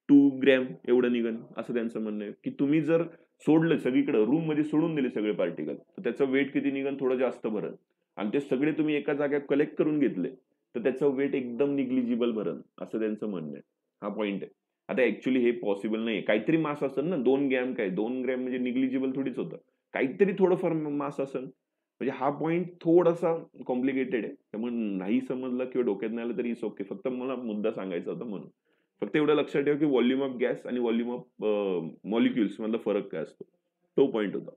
2 ग्रॅम एवढं निघन असं त्यांचं म्हणणं आहे. की तुम्ही जर सोडलं सगळीकडे, रूम मध्ये सोडून दिले सगळे पार्टिकल, तर त्याचं वेट किती निघन, थोडं जास्त भरल. आणि ते सगळे तुम्ही एका जागेत कलेक्ट करून घेतले, तर त्याचं वेट एकदम निग्लिजिबल भरल असं त्यांचं म्हणणं आहे. हा पॉइंट आहे. आता ऍक्च्युअली हे पॉसिबल नाही. काहीतरी मास असेल ना, 2 ग्रॅम काय, 2 ग्रॅम म्हणजे निग्लिजिबल थोडीच होतं, काहीतरी थोडंफार मास असेल. म्हणजे हा पॉइंट थोडासा कॉम्प्लिकेटेड आहे, त्यामुळे नाही समजलं किंवा डोक्यात नाही आलं तरी इट्स ओके. फक्त मला मुद्दा सांगायचा होता म्हणून. फक्त एवढं लक्षात ठेवा की व्हॉल्यूम ऑफ गॅस आणि व्हॉल्यूम ऑफ मॉलिक्युल्स मधला फरक काय असतो, तो पॉइंट होता.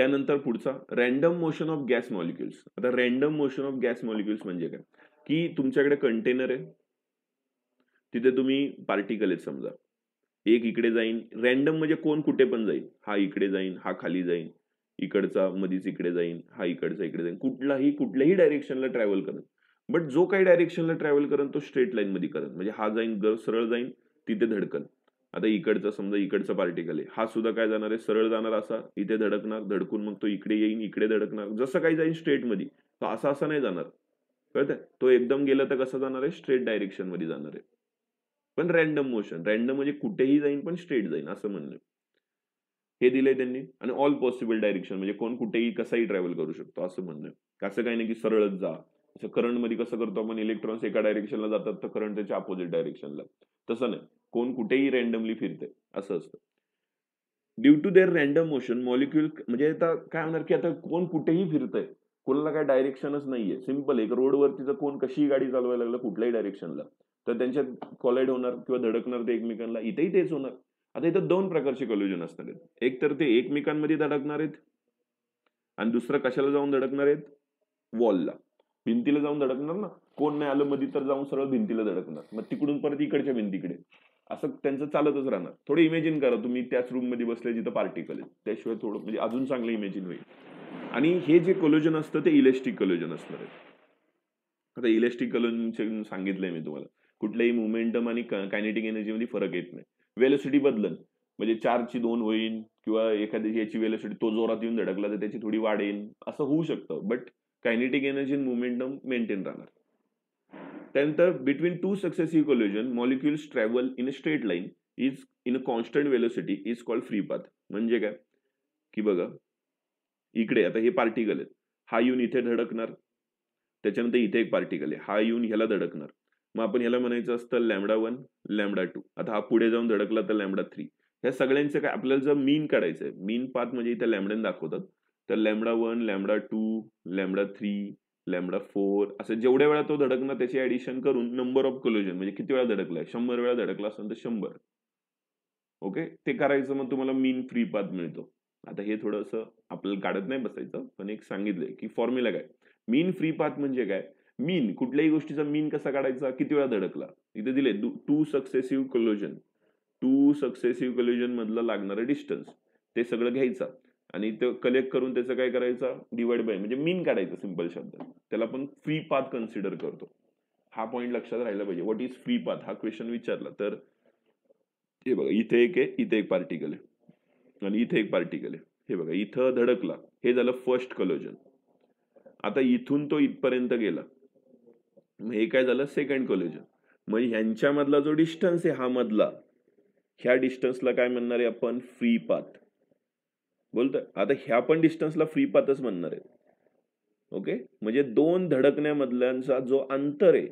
त्यानंतर पुढचा random motion of gas molecules. आता random motion of gas molecules म्हणजे काय, की तुमच्याकडे कंटेनर आहे, तिथे तुम्ही पार्टिकल आहेत समजा, एक इकडे जाईन, रॅन्डम म्हणजे कोण कुठे पण जाईल, हा इकडे जाईन, हा खाली जाईन, इकडचा मधीच इकडे जाईन, हा इकडचा इकडे जाईन, कुठल्याही डायरेक्शनला ट्रॅव्हल करत. बट जो काही डायरेक्शनला ट्रॅव्हल करत तो स्ट्रेट लाईन मध्ये करत, म्हणजे हा जाईन सरळ जाईन तिथे धडकन. आता इकडचा समजा इकडचा पार्टिकल आहे, हा सुद्धा काय जाणार आहे, सरळ जाणार, असा इथे धडकणार, धडकून मग तो इकडे येईन, इकडे धडकणार, जसं काही जाईन स्ट्रेट मध्ये. तो असा नाही जाणार, कळतंय, तो एकदम गेला तर कसं जाणार आहे, स्ट्रेट डायरेक्शन मध्ये जाणार आहे. पण रॅन्डम मोशन, रॅन्डम म्हणजे कुठेही जाईन पण स्ट्रेट जाईन असं म्हणणं. हे दिलंय त्यांनी. आणि ऑल पॉसिबल डायरेक्शन म्हणजे कोण कुठेही कसाही ट्रॅव्हल करू शकतो असं म्हणणं. असं काही नाही की सरळच जा. असं करंट मध्ये कसं करतो आपण, इलेक्ट्रॉन्स एका डायरेक्शनला जातात तर करंट त्याच्या अपोजिट डायरेक्शनला, तसं नाही, कोण कुठेही रॅन्डमली फिरते असं असतं. Due to their random motion molecule, म्हणजे आता काय होणार की आता कोण कुठेही फिरतंय, कोणाला काय डायरेक्शनच नाहीये, सिम्पल. एक रोडवरती जर कोण कशीही गाडी चालवायला लागलं कुठल्याही डायरेक्शनला तर त्यांच्यात कॉलाइड होणार किंवा धडकणार ते एकमेकांना, इथेही तेच होणार. आता इथं दोन प्रकारचे कोल्युजन असणार आहेत. एक तर ते एकमेकांमध्ये धडकणार आहेत आणि दुसरं कशाला जाऊन धडकणार आहेत, वॉलला, भिंतीला जाऊन धडकणार ना. कोण नाही आलं मध्ये तर जाऊन सरळ भिंतीला धडकणार, मग तिकडून परत इकडच्या भिंतीकडे, असं त्यांचं चालतच राहणार. थोडं इमेजिन करा तुम्ही त्याच रूम मध्ये बसले जिथं पार्टिकल आहे, त्याशिवाय थोडं म्हणजे अजून चांगलं इमेजिन होईल. आणि हे जे कोल्युजन असतं ते इलेस्टिक कोल्युजन असणार आहे. आता इलेस्टिक कोल्युजन सांगितलंय मी तुम्हाला, कुठल्याही मोमेंटम आणि कायनेटिक एनर्जी मध्ये फरक येत नाही. वेलोसिटी बदलन, म्हणजे 4ची 2 होईल किंवा एखाद्या याची वेलोसिटी तो जोरात येऊन धडकला तर त्याची थोडी वाढेल, असं होऊ शकतं. बट कायनेटिक एनर्जी आणि मोमेंटम मेंटेन राहणार. त्यानंतर between two successive collision molecules travel in a straight line is in a constant velocity is called free path. म्हणजे काय की बघा, इकडे आता हे पार्टिकल आहेत, हा येऊन इथे धडकणार, त्याच्यानंतर इथे एक पार्टिकल आहे, हा येऊन ह्याला धडकणार, मग आपण ह्याला म्हणायचं असतं λ1 λ2. आता हा पुढे जाऊन धडकला तर λ3. ह्या सगळ्यांचं काय आपल्याला जर मीन काढायचंय, मीन पाथ म्हणजे इथे लॅमडन दाखवतात, तर λ1 λ2 λ3 λ4 असं जेवढ्या वेळा तो धडकणार त्याची ऍडिशन करून नंबर ऑफ कोल्युजन, म्हणजे किती वेळा धडकलाय, 100 वेळा धडकला असेल तर 100. ओके, ते करायचं मग तुम्हाला मीन फ्री पाथ मिळतो. आता हे थोडंसं आपल्याला काढत नाही बसायचं, पण एक सांगितलंय की फॉर्म्युला काय. मीन फ्री पाथ म्हणजे काय, मीन कुठल्याही गोष्टीचा मीन कसा काढायचा, किती वेळा धडकला. इथे दिले टू सक्सेसिव्ह कोल्युजन मधलं लागणारं डिस्टन्स, ते सगळं घ्यायचं आणि ते कलेक्ट करून त्याचं काय करायचं, डिवाइड बाय, म्हणजे मीन काढायचं सिंपल शब्दात. त्याला आपण फ्री पाथ कन्सिडर करतो. हा पॉईंट लक्षात राहिला पाहिजे. व्हॉट इज फ्री पाथ हा क्वेश्चन विचारला तर हे बघा, इथे एक आहे, इथे एक पार्टिकल आहे आणि इथे एक पार्टिकल आहे. हे बघा, इथं धडकला, हे झालं फर्स्ट कोल्युजन. आता इथून तो इथपर्यंत गेला, मग हे काय झालं, सेकंड कोल्युजन. मग ह्यांच्यामधला जो डिस्टन्स आहे हा मधला, ह्या डिस्टन्सला काय म्हणणार आहे आपण, फ्री पाथ बोलतोय. आता ह्या पण डिस्टन्सला फ्री पाथच म्हणणार आहे. ओके, म्हणजे दोन धडकण्यामधल्यांचा जो अंतर आहे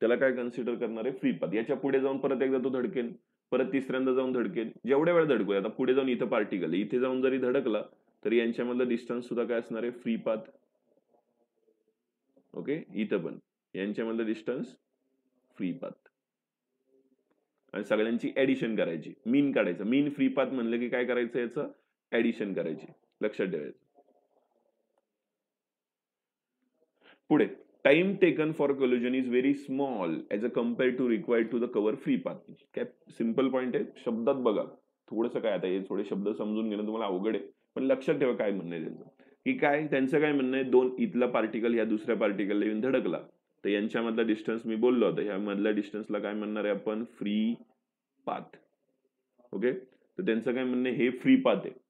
त्याला काय कन्सिडर करणार आहे, फ्री पाथ. याच्या पुढे जाऊन परत एकदा तो धडकेल, परत तिसऱ्यांदा जाऊन धडकेल, जेवढ्या वेळा धडकूया. आता पुढे जाऊन इथं पार्टिकल, इथे जाऊन जरी धडकला तरी यांच्यामधला डिस्टन्स सुद्धा काय असणार आहे, फ्री पाथ. ओके, इथं पण यांच्यामधलं डिस्टन्स फ्री पाथ आणि सगळ्यांची ऍडिशन करायची, मीन काढायचं. मीन फ्री पाथ म्हणलं की काय करायचं, याचं ऍडिशन करायची, लक्षात ठेवायचं. पुढे time taken for collision is very small as a compare to required to the cover free path. काय सिंपल पॉईंट आहे, शब्दात बघा थोडंसं काय. आता हे थोडे शब्द समजून घेणं तुम्हाला अवघड आहे, पण लक्षात ठेवा काय म्हणणं आहे त्यांचं. की काय त्यांचं काय म्हणणं आहे, दोन इथला पार्टिकल ह्या दुसऱ्या पार्टिकलला येऊन धडकला तर यांच्यामधला डिस्टन्स मी बोललो होतो, ह्या मधल्या डिस्टन्सला काय म्हणणार आहे आपण, फ्री पाथ. ओके, तर त्यांचं काय म्हणणं आहे, हे फ्री पाथ आहे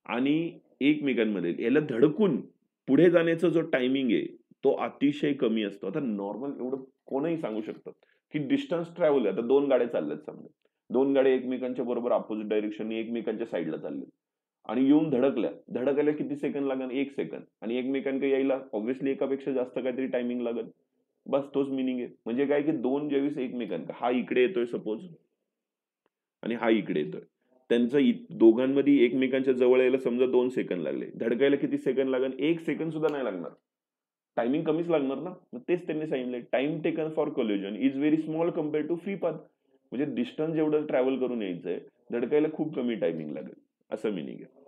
आणि एकमेकांमध्ये याला धडकून पुढे जाण्याचा जो टायमिंग आहे तो अतिशय कमी असतो. आता नॉर्मल एवढं कोणही सांगू शकतं की डिस्टन्स ट्रॅव्हल, आता दोन गाड्या चालल्यात समजा, दोन गाड्या एकमेकांच्या बरोबर अपोजिट डायरेक्शन एकमेकांच्या साईडला चालल्या आणि येऊन धडकायला किती सेकंद लागेल, 1 सेकंद. आणि एकमेकांकडे यायला ऑब्व्हियसली एकापेक्षा जास्त काहीतरी टायमिंग लागेल. बस तोच मिनिंग आहे. म्हणजे काय की दोन ज्यावेळेस एकमेकांना, हा इकडे येतोय सपोज आणि हा इकडे येतोय, त्यांचं दोघांमध्ये एकमेकांच्या जवळ यायला समजा 2 सेकंद लागले, धडकायला किती सेकंद लागेल, 1 सेकंद सुद्धा नाही लागणार, टायमिंग कमीच लागणार ना. मग तेच त्यांनी सांगितलंय, time taken for collision is very small compare to free path. म्हणजे डिस्टन्स जेवढं ट्रॅव्हल करून यायचंय, धडकायला खूप कमी टायमिंग लागेल, असं मिनिंग आहे.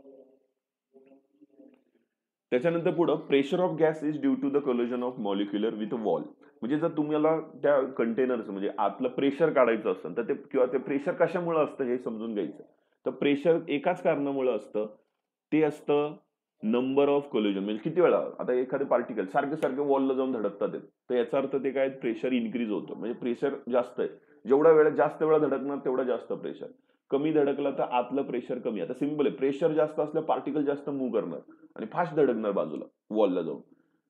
त्याच्यानंतर पुढं pressure of gas is due to the collision of molecular with wall. म्हणजे जर तुम्हाला त्या कंटेनरचं म्हणजे आतलं प्रेशर काढायचं असेल तर ते किंवा ते प्रेशर कशामुळे असतं हे समजून घ्यायचं. तर प्रेशर एकाच कारणामुळे असतं, ते असतं नंबर ऑफ कोलिजन. म्हणजे किती वेळा आता एखादे पार्टिकल सारखे सारखे वॉलला जाऊन धडकतात आहेत, तर याचा अर्थ ते काय प्रेशर इन्क्रीज होतं. म्हणजे प्रेशर जास्त आहे, जेवढा वेळ जास्त वेळा धडकणार तेवढा जास्त प्रेशर. कमी धडकला तर आतलं प्रेशर कमी. आता सिंपल आहे, प्रेशर जास्त असलं पार्टिकल जास्त मूव्ह करणार आणि फास्ट धडकणार बाजूला वॉलला जाऊन.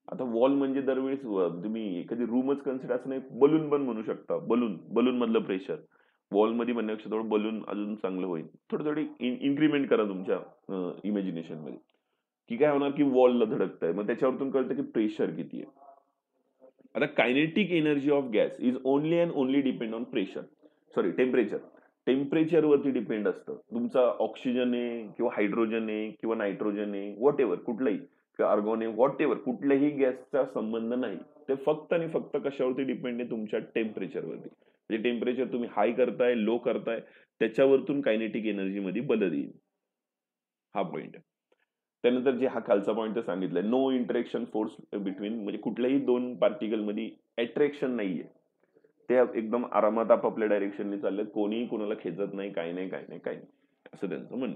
आता वॉल म्हणजे दरवेळेस तुम्ही एखादी रूमच कन्सिडर असं नाही, बलून पण म्हणू शकता. बलून मधलं प्रेशर वॉलमध्ये म्हणण्यापेक्षा थोडं बलून अजून चांगलं होईल. थोडी इन्क्रीमेंट करा तुमच्या इमॅजिनेशन मध्ये, की काय होणार की वॉलला धडकताय, मग त्याच्यावरतून कळतं की प्रेशर किती आहे. आता kinetic energy of gas is only and only depend on temperature. टेम्परेचरवरती डिपेंड असतं. तुमचा ऑक्सिजन आहे किंवा हायड्रोजन आहे किंवा नायट्रोजन आहे, व्हॉट एव्हर कुठलाही किंवा आर्गॉन आहे, व्हॉट एव्हर कुठल्याही गॅसचा संबंध नाही. ते फक्त आणि फक्त कशावरती डिपेंड आहे, तुमच्या टेम्परेचरवरती. म्हणजे टेम्परेचर तुम्ही हाय करताय लो करताय त्याच्यावरतून कायनेटिक एनर्जी मध्ये बदल येईल. हा पॉइंट आहे. त्यानंतर जे हा खालचा पॉइंट सांगितलाय, नो इंटरेक्शन फोर्स बिटवीन, म्हणजे कुठल्याही दोन पार्टिकल मध्ये अट्रॅक्शन नाहीये. ते एकदम आरामात आपापल्या डायरेक्शनने चाललेत, कोणीही कोणाला खेचत नाही, काही नाही असं त्यांचं म्हणणं.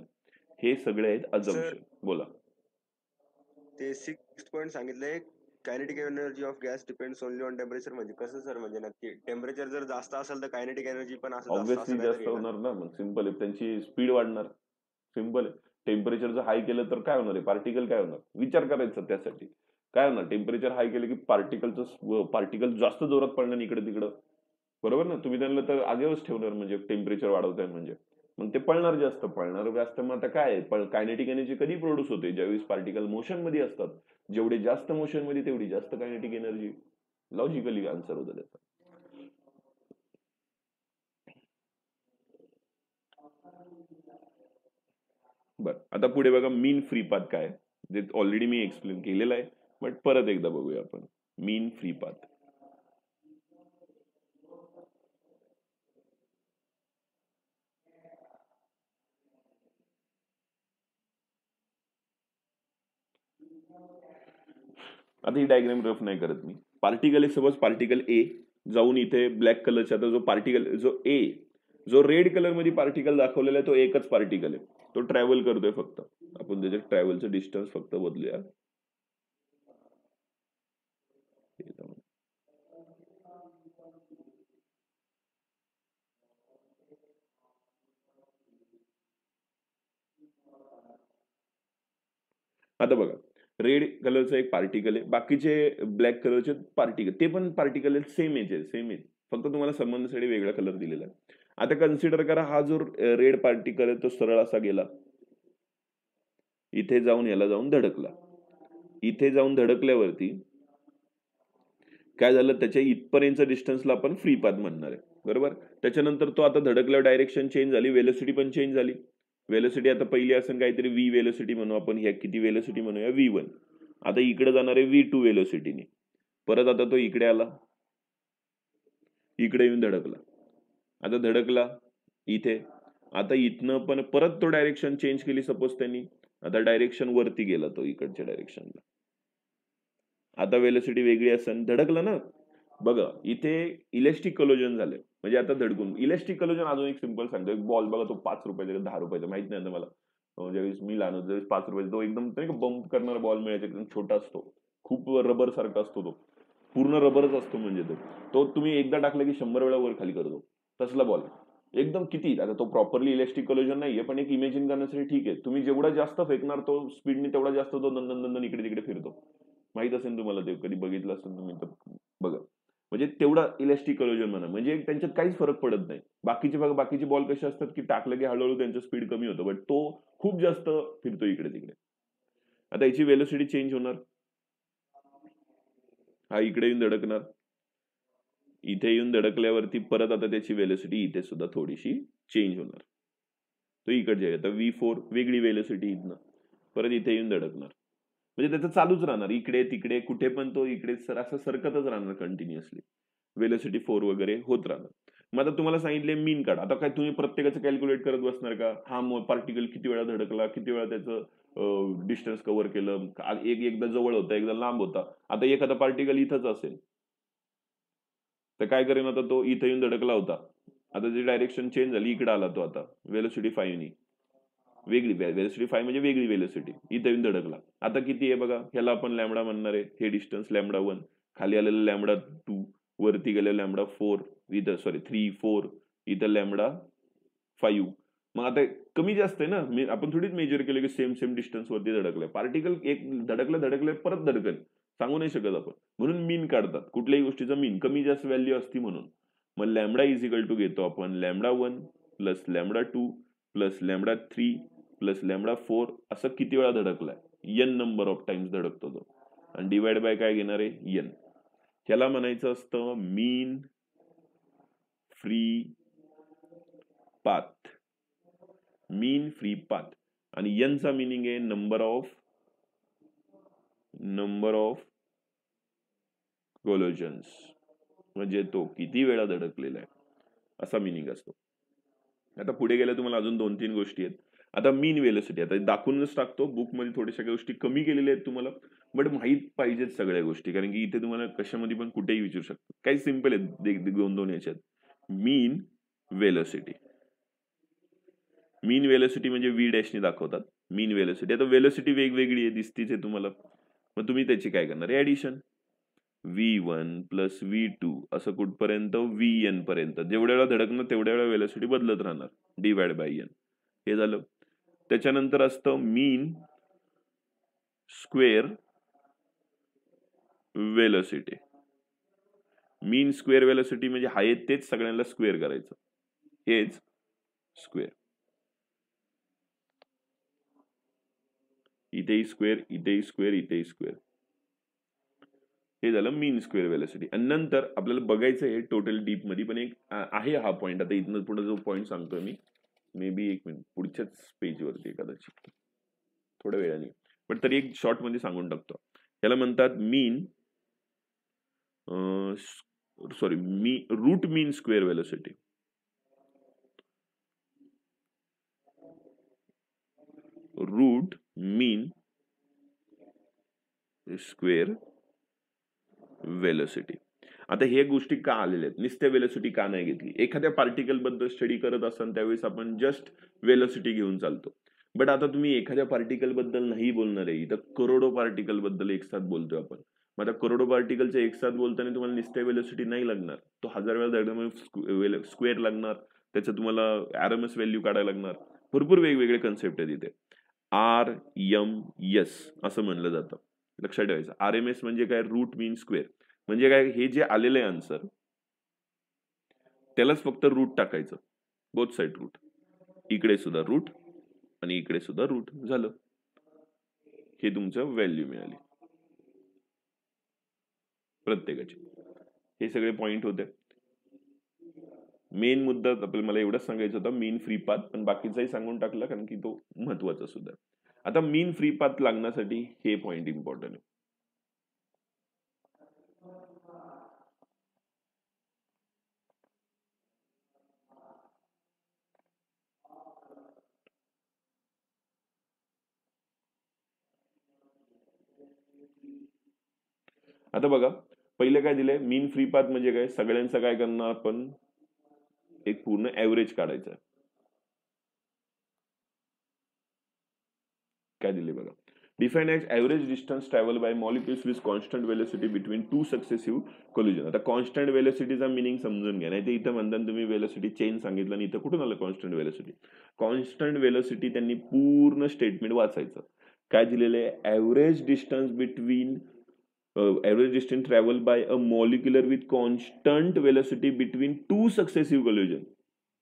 हे सगळे आहेत सर अजम्पशन. बोला. ते 6th पॉइंट सांगितलंय, kinetic energy of gas depends only on temperature. म्हणजे कसं सर, म्हणजे नक्की टेम्परेचर जर जास्त असेल तर कायनेटिक एनर्जी पण असं जास्त, ऑब्व्हियसली असं काहीतरी जास्त आहे का? होणार ना. मग सिंपल आहे, त्यांची स्पीड वाढणार. सिंपल आहे. टेम्परेचर जर हाय केलं तर काय होणार आहे, पार्टिकल काय होणार विचार करायचा. त्यासाठी काय होणार, टेम्परेचर हाय केलं की पार्टिकल जास्त जोरात पडणार इकडे तिकडं, बरोबर ना. तुम्ही त्यांना तर आगेवच ठेवणार, म्हणजे टेम्परेचर वाढवताय म्हणजे मग ते पळणार जास्त. मग आता काय कायनेटिक एनर्जी कधी प्रोड्यूस होते, ज्यावेळेस पार्टिकल मोशन मध्ये असतात. जेवढे जास्त मोशन मध्ये तेवढी जास्त कायनेटिक एनर्जी. लॉजिकली आन्सर होतं त्याचा. बर, आता पुढे बघा मीन फ्री पाथ काय आहे. जे ऑलरेडी मी एक्सप्लेन केलेलं आहे, बट परत एकदा बघूया आपण. मीन फ्री पाथ. आता ही डायग्राम रफ नाही करत मी. पार्टिकल आहे, सपोज पार्टिकल ए जाऊन इथे ब्लॅक कलरच्या, आता जो पार्टिकल जो रेड कलर मध्ये पार्टिकल दाखवलेला आहे तो एकच पार्टिकल आहे. तो ट्रॅव्हल करतोय फक्त. आपण त्याच्या ट्रॅव्हलचं डिस्टन्स फक्त बदलूया. आता बघा, रेड कलरचं एक पार्टिकल आहे, बाकीचे ब्लॅक कलरचे पार्टिकल, ते पण पार्टिकल आहेत, सेम एज, फक्त तुम्हाला संबंधासाठी वेगळा कलर दिलेला आहे. आता कन्सिडर करा, हा जो रेड पार्टिकल आहे तो सरळ असा गेला, इथे जाऊन याला जाऊन धडकला. इथे जाऊन धडकल्यावरती काय झालं, त्याच्या इथपर्यंत डिस्टन्सला आपण फ्री पाथ म्हणणार आहे, बरोबर. त्याच्यानंतर तो आता धडकल्यावर डायरेक्शन चेंज झाली, वेलोसिटी पण चेंज झाली. वेलोसिटी आता पहिली असेल काहीतरी व्ही वेलोसिटी म्हणू आपण, ह्या किती वेलोसिटी म्हणूया V1. आता इकडे जाणार आहे V2 वेलोसिटीने. परत आता तो इकडे आला, इकडे येऊन धडकला. आता धडकला इथे, आता इथनं पण परत तो डायरेक्शन चेंज केली सपोज त्यांनी. आता डायरेक्शन वरती गेला तो इकडच्या डायरेक्शनला. आता वेलोसिटी वेगळी असेल, धडकला ना. बघा इथे इलेस्टिक कोलिजन झाले, म्हणजे आता धडकून. इलेस्टिक कोलिजन अजून एक सिंपल सांगतो. एक बॉल बघा, तो 5 रुपयाचा 10 रुपयाचा माहित नाही मला, ज्यावेळेस मी लहान होतो त्यावेळेस 5 रुपयाचा तो एकदम बंप करणारा बॉल मिळायचा, एकदम छोटा असतो, खूप रबर सारखा असतो तो, पूर्ण रबरच असतो. म्हणजे तो तुम्ही एकदा टाकला की 100 वेळा वर खाली करतो, तसला बॉल. एकदम किती, आता तो प्रॉपरली इलेस्टिक कोलिजन नाहीये, पण एक इमेजिन करण्यासाठी ठीक आहे. तुम्ही जेवढा जास्त फेकणार तो स्पीडने, तेवढा जास्त तो दंदन इकडे तिकडे फिरतो. माहित असेल तुम्हाला, ते कधी बघितलं असेल तुम्ही तर बघा. म्हणजे तेवढा इलेस्टिक कोलिजन म्हणा, म्हणजे त्यांच्यात काहीच फरक पडत नाही. बाकीचे बॉल कसे असतात की टाकलं की हळूहळू त्यांचं स्पीड कमी होतं, बट तो खूप जास्त फिरतो इकडे तिकडे. आता याची वेलोसिटी चेंज होणार, हा इकडे येऊन धडकणार, इथे येऊन धडकल्यावरती परत आता त्याची वेलोसिटी इथे सुद्धा थोडीशी चेंज होणार. तो इकडे आता V4 वेगळी वेलोसिटी इथनं, परत इथे येऊन धडकणार. म्हणजे त्याचं चालूच राहणार, इकडे तिकडे कुठे पण तो इकडे असं सरकतच राहणार कंटिन्युअसली. वेलोसिटी 4 वगैरे होत राहणार. मग आता तुम्हाला सांगितले मीन काढ. आता काय तुम्ही प्रत्येकाचं कॅल्क्युलेट करत बसणार का, हा पार्टिकल किती वेळा धडकला, किती वेळा त्याचं डिस्टन्स कव्हर केलं, एकदा जवळ होता एकदा लांब होता. आता एखादा पार्टिकल इथंच असेल तर काय करेन, आता तो इथं येऊन धडकला होता, आता जी डायरेक्शन चेंज झाली, इकडे आला तो, आता वेलोसिटी 5 नी वेगळी वेलोसिटी 5 म्हणजे वेगळी वेलोसिटी, इथं येऊन धडकला. आता किती आहे बघा, ह्याला आपण लॅम्बडा म्हणणार आहे, हे डिस्टन्स लॅम्बडा 1, खाली आलेलं लॅम्बडा 2, वरती गेलेलं लॅम्बडा 4, इथं 3 4, इथं लॅम्बडा 5. मग आता कमी जास्त आहे ना, आपण थोडीच मेजर केलं की सेम डिस्टन्स वरती धडकलंय. पार्टिकल एक धडकलं परत धडकल, सांगू नाही शकत आपण, म्हणून मीन काढतात कुठल्याही गोष्टीचा मीन, कमी जास्त व्हॅल्यू असती म्हणून. मग लॅम्बडा इज इक्वल टू घेतो आपण lambda 1 plus lambda 2 plus lambda 3 plus lambda 4, असं किती वेळा धडकलाय, n नंबर ऑफ टाइम्स धडकतो तो, आणि डिवाइड बाय काय घेणार आहे, n. ह्याला म्हणायचं असतं मीन फ्री पाथ, मीन फ्री पाथ. आणि n चा मिनिंग आहे नंबर ऑफ कोलिजन्स, म्हणजे तो किती वेळा धडकलेला आहे असा मिनिंग असतो. आता पुढे गेल्या तुम्हाला अजून 2-3 गोष्टी आहेत. आता मीन वेलोसिटी आता दाखवूनच टाकतो, बुक मध्ये थोड्याशा गोष्टी कमी केलेल्या आहेत तुम्हाला, बट माहित पाहिजेत सगळ्या गोष्टी, कारण की इथे तुम्हाला कशामध्ये पण कुठेही विचारू शकतो. काही सिंपल आहेत 2 याच्यात. मीन वेलोसिटी, मीन वेलोसिटी म्हणजे व्ही डॅशने दाखवतात मीन वेलोसिटी. आता वेलोसिटी वेगवेगळी आहे, दिसतीच आहे तुम्हाला, मग तुम्ही त्याची काय करणार, ऍडिशन, v1 प्लस v2 असं कुठपर्यंत vn पर्यंत, जेवढ्या वेळा धडकणार तेवढ्या वेळा वेलोसिटी बदलत राहणार, डिवाइड बाय n. हे झालं. त्याच्यानंतर असतं मीन स्क्वेअर वेलोसिटी. मीन स्क्वेअर वेलोसिटी म्हणजे आहे तेच सगळ्यांना स्क्वेअर करायचं, हेच स्क्वेअर, इथेही स्क्वेअर, इथेही स्क्वेअर, इथेही स्क्वेअर. हे झालं मीन स्क्वेअर वेलोसिटी. आणि नंतर आपल्याला बघायचं आहे टोटल डीप मध्ये, पण एक आहे हा पॉईंट, आता इथनं पुढे जो पॉईंट सांगतोय मी, मे बी 1 मिनिट पुढच्याच पेजवरती कदाचित थोड्या वेळाने, पण तरी एक शॉर्ट मध्ये सांगून टाकतो. याला म्हणतात मीन रूट मीन स्क्वेअर वेलोसिटी. रूट मीन स्क्वेअर वेलोसिटी. आता हे गोष्टी का आलेल्या आहेत, नुसत्या वेलोसिटी का नाही घेतली? एखाद्या पार्टिकल बद्दल स्टडी करत असाल त्यावेळेस आपण जस्ट वेलोसिटी घेऊन चालतो, बट आता तुम्ही एखाद्या पार्टिकल बद्दल नाही बोलणार आहे, इथं करोडो पार्टिकल बद्दल एक साथ बोलतोय आपण. मग आता करोडो पार्टिकलच्या एक साथ बोलताना तुम्हाला नुसत्या वेलोसिटी नाही लागणार, तो 1000 वेळा स्क्वेअर लागणार, त्याचं तुम्हाला आरएमएस व्हॅल्यू काढायला लागणार, भरपूर वेगवेगळे कन्सेप्ट आहेत इथे. RMS असं म्हणलं जातं, लक्षात ठेवायचं. RMS म्हणजे काय, रूट मीन स्क्वेअर म्हणजे काय, हे जे आलेलं आहे आन्सर त्यालाच फक्त रूट टाकायचं, बोथ साइड रूट, इकडे सुद्धा रूट आणि इकडे सुद्धा रूट, झालं, हे तुमचं व्हॅल्यू मिळाली प्रत्येकाची. हे सगळे पॉइंट होते. मेन मुद्दा आपल्याला मला एवढंच सांगायचं होता, मीन फ्री पाथ, पण बाकीचाही सांगून टाकला कारण की तो महत्वाचा सुद्धा. आता मीन फ्री पाथ लागण्यासाठी हे पॉइंट इम्पॉर्टंट आहे. आता बघा, पहिले काय दिलंय, मीन फ्री पाथ म्हणजे काय, सगळ्यांचा काय करणार आपण, एक पूर्ण ऍव्हरेज काढायचा. काय दिले बघा, define as average distance travel by molecules with constant velocity between 2 successive collision. आता कॉन्स्टंट वेलोसिटीचा मिनिंग समजून घ्या, नाही तर इथं म्हणतात तुम्ही वेलोसिटी चेंज सांगितलं आणि इथं कुठून आलं कॉन्स्टंट वेलोसिटी. कॉन्स्टंट वेलोसिटी त्यांनी पूर्ण स्टेटमेंट वाचायचं. काय दिलेलं आहे, average distance between average distance traveled by a molecular with constant velocity between 2 successive collision.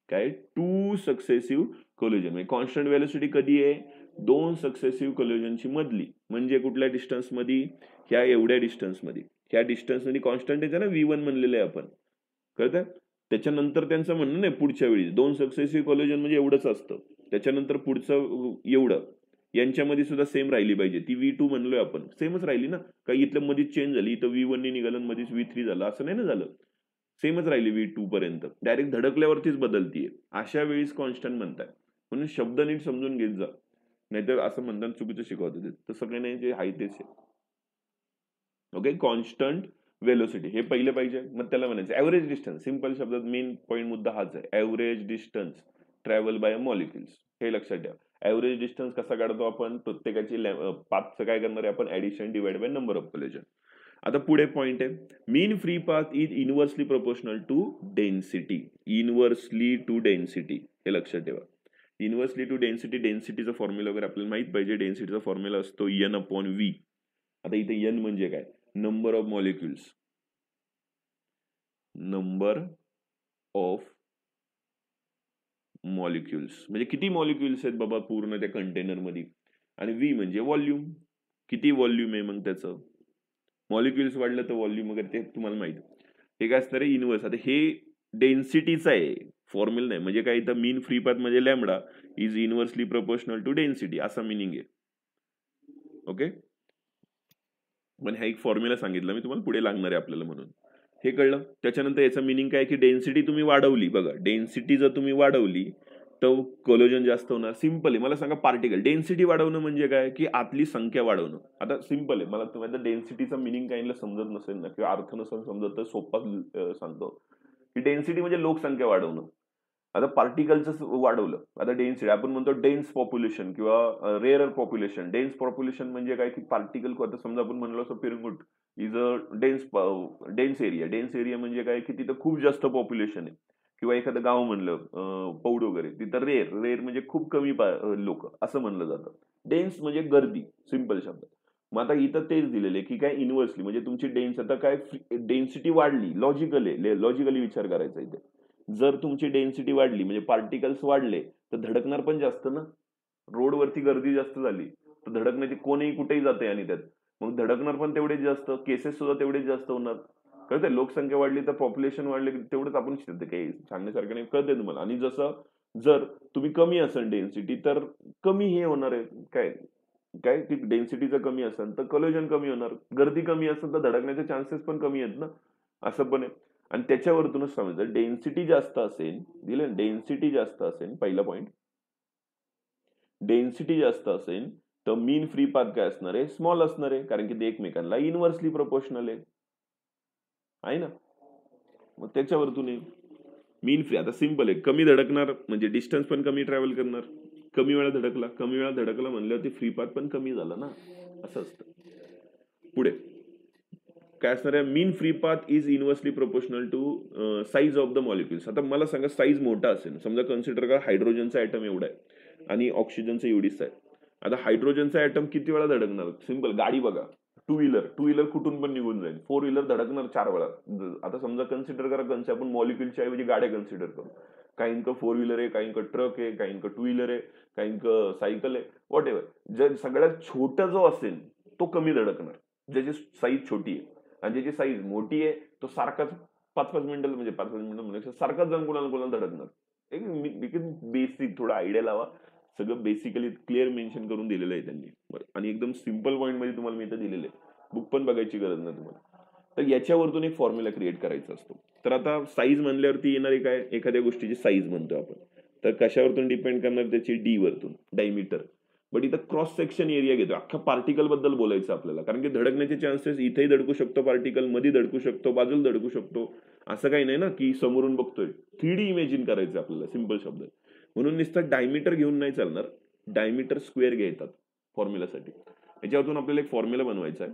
काय, 2 successive collision म्हणजे कॉन्स्टंट वेलोसिटी कधी आहे, 2 सक्सेसिव्ह कोलिजनची मधली, म्हणजे कुठल्या डिस्टन्स मध्ये, ह्या एवढ्या डिस्टन्स मध्ये, ह्या डिस्टन्स मध्ये कॉन्स्टंट आहे ना, V1 म्हणलेलं आहे आपण, कळतं. त्याच्यानंतर त्यांचं म्हणणं नाही, पुढच्या वेळी 2 सक्सेसिव्ह कोलिजन म्हणजे एवढंच असतं, त्याच्यानंतर पुढचं एवढं, यांच्यामध्ये सुद्धा सेम राहिली पाहिजे. ती V2 म्हणलोय आपण, सेमच राहिली ना, काही इथलं मध्येच चेंज झाली, इथं V1 ने निघालं मध्येच V3 झालं, असं नाही ना झालं, सेमच राहिली V2 पर्यंत, डायरेक्ट धडकल्यावरतीच बदलतीये, अशा वेळीच कॉन्स्टंट म्हणतात. म्हणून शब्द नीट समजून घेत जा. नाहीतर असं म्हणताना चुकीचं शिकवतात ते. तसं काही नाही, जे आहे तेच आहे. ओके, कॉन्स्टंट वेलोसिटी हे पहिलं पाहिजे. मग त्याला म्हणायचं ऍव्हरेज डिस्टन्स. सिंपल शब्दात मेन पॉईंट मुद्दा हाच आहे, average distance travel by molecules. हे लक्षात ठेवा. ऍव्हरेज डिस्टन्स कसा काढतो आपण, प्रत्येकाची पाथचं काय करणार आहे आपण, addition divide by number of collision. आता पुढे पॉइंट आहे, mean free path is inversely proportional to density. Inversely to density हे लक्षात ठेवा. इनव्हर्सली टू डेन्सिटी, डेन्सिटीचा फॉर्म्युला वगैरे आपल्याला माहित पाहिजे. डेन्सिटीचा फॉर्म्युला असतो N/V. आता इथे N म्हणजे काय, number of molecules. Number of molecules म्हणजे किती मॉलिक्युल्स आहेत बाबा पूर्ण त्या कंटेनर मध्ये. आणि V म्हणजे व्हॉल्यूम, किती व्हॉल्यूम आहे मग त्याचं. मॉलिक्युल्स वाढलं तर व्हॉल्यूम वगैरे ते तुम्हाला माहिती. हे काय असणार आहे, इनव्हर्स. आता हे डेन्सिटीचा आहे फॉर्म्युला नाही, म्हणजे काय इथं मीन फ्री पाथ म्हणजे lambda is inversely proportional to density असा मिनिंग आहे. ओके, पण हा एक फॉर्म्युला सांगितलं मी तुम्हाला, पुढे लागणार आहे आपल्याला म्हणून. हे कळलं. त्याच्यानंतर याचं मिनिंग काय की डेन्सिटी तुम्ही वाढवली, बघा डेन्सिटी जर तुम्ही वाढवली तर कोलोजन जास्त होणार. सिंपल आहे. मला सांगा पार्टिकल डेन्सिटी वाढवणं म्हणजे काय की आतली संख्या वाढवणं. आता सिंपल आहे, मला तुम्हाला डेन्सिटीचा मिनिंग काहींना समजत नसेल ना किंवा अर्थ नसेल समजत तर सोपा सांगतो की डेन्सिटी म्हणजे लोकसंख्या वाढवणं. आता पार्टिकलचं वाढवलं, आता डेन्सिटी आपण म्हणतो डेन्स पॉप्युलेशन किंवा रेअर पॉप्युलेशन. डेन्स पॉप्युलेशन म्हणजे काय की पार्टिकल, आता समजा आपण म्हणलो असं Pirangut is a dense area. Dense area म्हणजे काय की तिथं खूप जास्त पॉप्युलेशन आहे. किंवा एखादं गाव म्हणलं पौड वगैरे, तिथं रेअर म्हणजे खूप कमी लोक असं म्हणलं जातं. डेन्स म्हणजे गर्दी, सिंपल शब्द. मग आता इथं तेच दिलेले की काय इनव्हर्सली म्हणजे तुमची डेन्स, आता काय डेन्सिटी वाढली, लॉजिकली विचार करायचा इथे. जर तुमची डेन्सिटी वाढली म्हणजे पार्टिकल्स वाढले तर धडकणार पण जास्त ना. रोडवरती गर्दी जास्त झाली तर धडकण्याची, कोणीही कुठेही जाते आणि त्यात मग धडकणार पण तेवढेच जास्त, केसेस सुद्धा तेवढेच जास्त होणार. कळतंय, लोकसंख्या वाढली तर पॉप्युलेशन वाढले तेवढंच आपण काही सांगण्यासारखं नाही, कळतंय तुम्हाला. आणि जसं जर तुम्ही कमी असेल डेन्सिटी तर कमी हे होणार आहे, काय काय की डेन्सिटीचं कमी असेल तर कोलिजन कमी होणार, गर्दी कमी असेल तर धडकण्याचे चान्सेस पण कमी आहेत ना, असं पण आहे. आणि त्याच्यावरतूनच समजायचं डेन्सिटी जास्त असेल, दिलं डेन्सिटी जास्त असेल, पहिला पॉइंट डेन्सिटी जास्त असेल तर मीन फ्री पाथ काय असणार आहे, स्मॉल असणार आहे, कारण की ते एकमेकांना इनव्हर्सली प्रोपोर्शनल आहे ना. मग त्याच्यावरतून मीन फ्री, आता सिंपल आहे, कमी धडकणार म्हणजे डिस्टन्स पण कमी ट्रॅव्हल करणार. कमी वेळा धडकला म्हणल्यावर फ्री पाथ पण कमी झाला ना, असं असतं. पुढे काय असणार आहे, mean free path is inversely proportional to size of the molecules. आता मला सांगा साईज मोठा असेल, समजा कन्सिडर करा हायड्रोजनचा ॲटम एवढा आहे आणि ऑक्सिजनचा एवढीच आहे. आता हायड्रोजनचा ॲटम किती वेळा धडकणार, सिंपल गाडी बघा, टू व्हीलर कुठून पण निघून जाईल, 4 व्हीलर धडकणार 4 वेळा. आता समजा कन्सिडर करा आपण मॉलिक्युलच्या ऐवजी गाड्या कन्सिडर करू. काहींक 4 व्हीलर आहे, काहींक ट्रक आहे, काहींक 2 व्हीलर आहे, काहींक सायकल आहे, व्हॉट एव्हर. जर सगळ्यात छोटा जो असेल तो कमी धडकणार, ज्याची साईज छोटी आहे. आणि ज्याची साईज मोठी आहे तो सारखाच 5-5 मिनिटं म्हणजे सारखाच जाऊन कोणाला धडकणार. एक बेसिक थोडा आयडिया लावा, सगळं बेसिकली क्लिअर मेन्शन करून दिलेलं आहे त्यांनी. आणि एकदम सिंपल पॉईंट मध्ये तुम्हाला मी इथं दिलेलं आहे, बुक पण बघायची गरज नाही तुम्हाला. तर याच्यावरतून एक फॉर्म्युला क्रिएट करायचा असतो. तर आता साईज म्हणल्यावरती येणारी काय, एखाद्या गोष्टीची साईज म्हणतो आपण, तर कशावरतून डिपेंड करणार, त्याची डी वरतून, डायमीटर. बट इथं क्रॉस सेक्शन एरिया घेतो, अख्खा पार्टिकल बद्दल बोलायचं आपल्याला, कारण की धडकण्याचे चान्सेस इथेही धडकू शकतो, पार्टिकल मध्ये धडकू शकतो, बाजूला धडकू शकतो. असं काही नाही ना की समोरून बघतोय, 3D इमेजिन करायचं आपल्याला, सिंपल शब्द. म्हणून नुसतं डायमीटर घेऊन नाही चालणार, डायमीटर स्क्वेअर घेतात फॉर्म्युलासाठी. याच्यावरतून आपल्याला एक फॉर्म्युला बनवायचा आहे.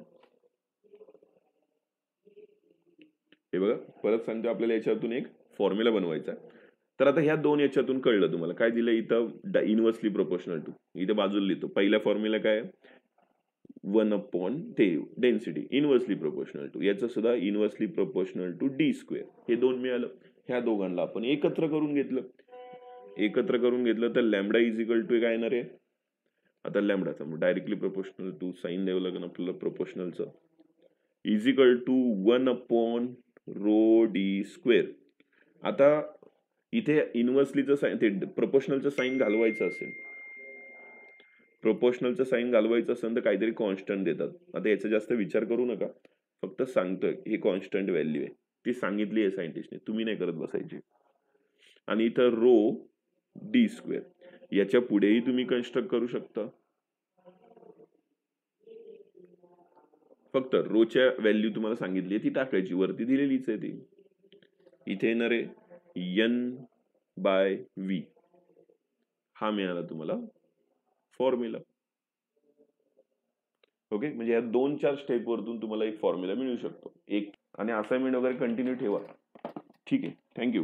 हे बघा, परत सांगतो, आपल्याला याच्यातून एक फॉर्म्युला बनवायचा आहे. तर आता ह्या दोन याच्यातून कळलं तुम्हाला काय दिलं इथं, इनव्हर्सली प्रोपोर्शनल टू. इथं बाजूला लिहितो, पहिला फॉर्म्युला काय, 1/, ते डेन्सिटी इनव्हर्सली प्रोपोर्शनल टू, याचं सुद्धा inversely proportional to D square. हे दोन मिळालं. ह्या दोघांना आपण एकत्र करून घेतलं तर लॅम्बडा इज इक्वल टू काय येणार आहे, आता लॅम्बडाचा डायरेक्टली प्रोपोर्शनल टू साईन द्यावं लागेल आपल्याला प्रोपोर्शनलचं, is equal to 1/ρd square. आता इथे इनव्हर्सलीचं साईन, ते प्रोपोर्शनलचं साईन घालवायचं असेल, तर काहीतरी कॉन्स्टंट देतात. आता याचा जास्त विचार करू नका, फक्त सांगतोय हे कॉन्स्टंट व्हॅल्यू आहे, ती सांगितली आहे सायंटिस्टने, तुम्ही नाही करत बसायची. आणि इथं ρd स्क्वेअर, याच्या पुढेही तुम्ही कन्स्ट्रक्ट करू शकता, फक्त रोच्या व्हॅल्यू तुम्हाला सांगितली ती टाकायची, वरती दिलेलीच आहे ती. इथे येणार आहे N/V, हा मिळाला तुम्हाला फॉर्म्युला. ओके, म्हणजे या 2-4 स्टेप वरतून तुम्हाला एक फॉर्म्युला मिळू शकतो. एक आणि असाइनमेंट वगैरे कंटिन्यू ठेवा. ठीक आहे, थँक्यू.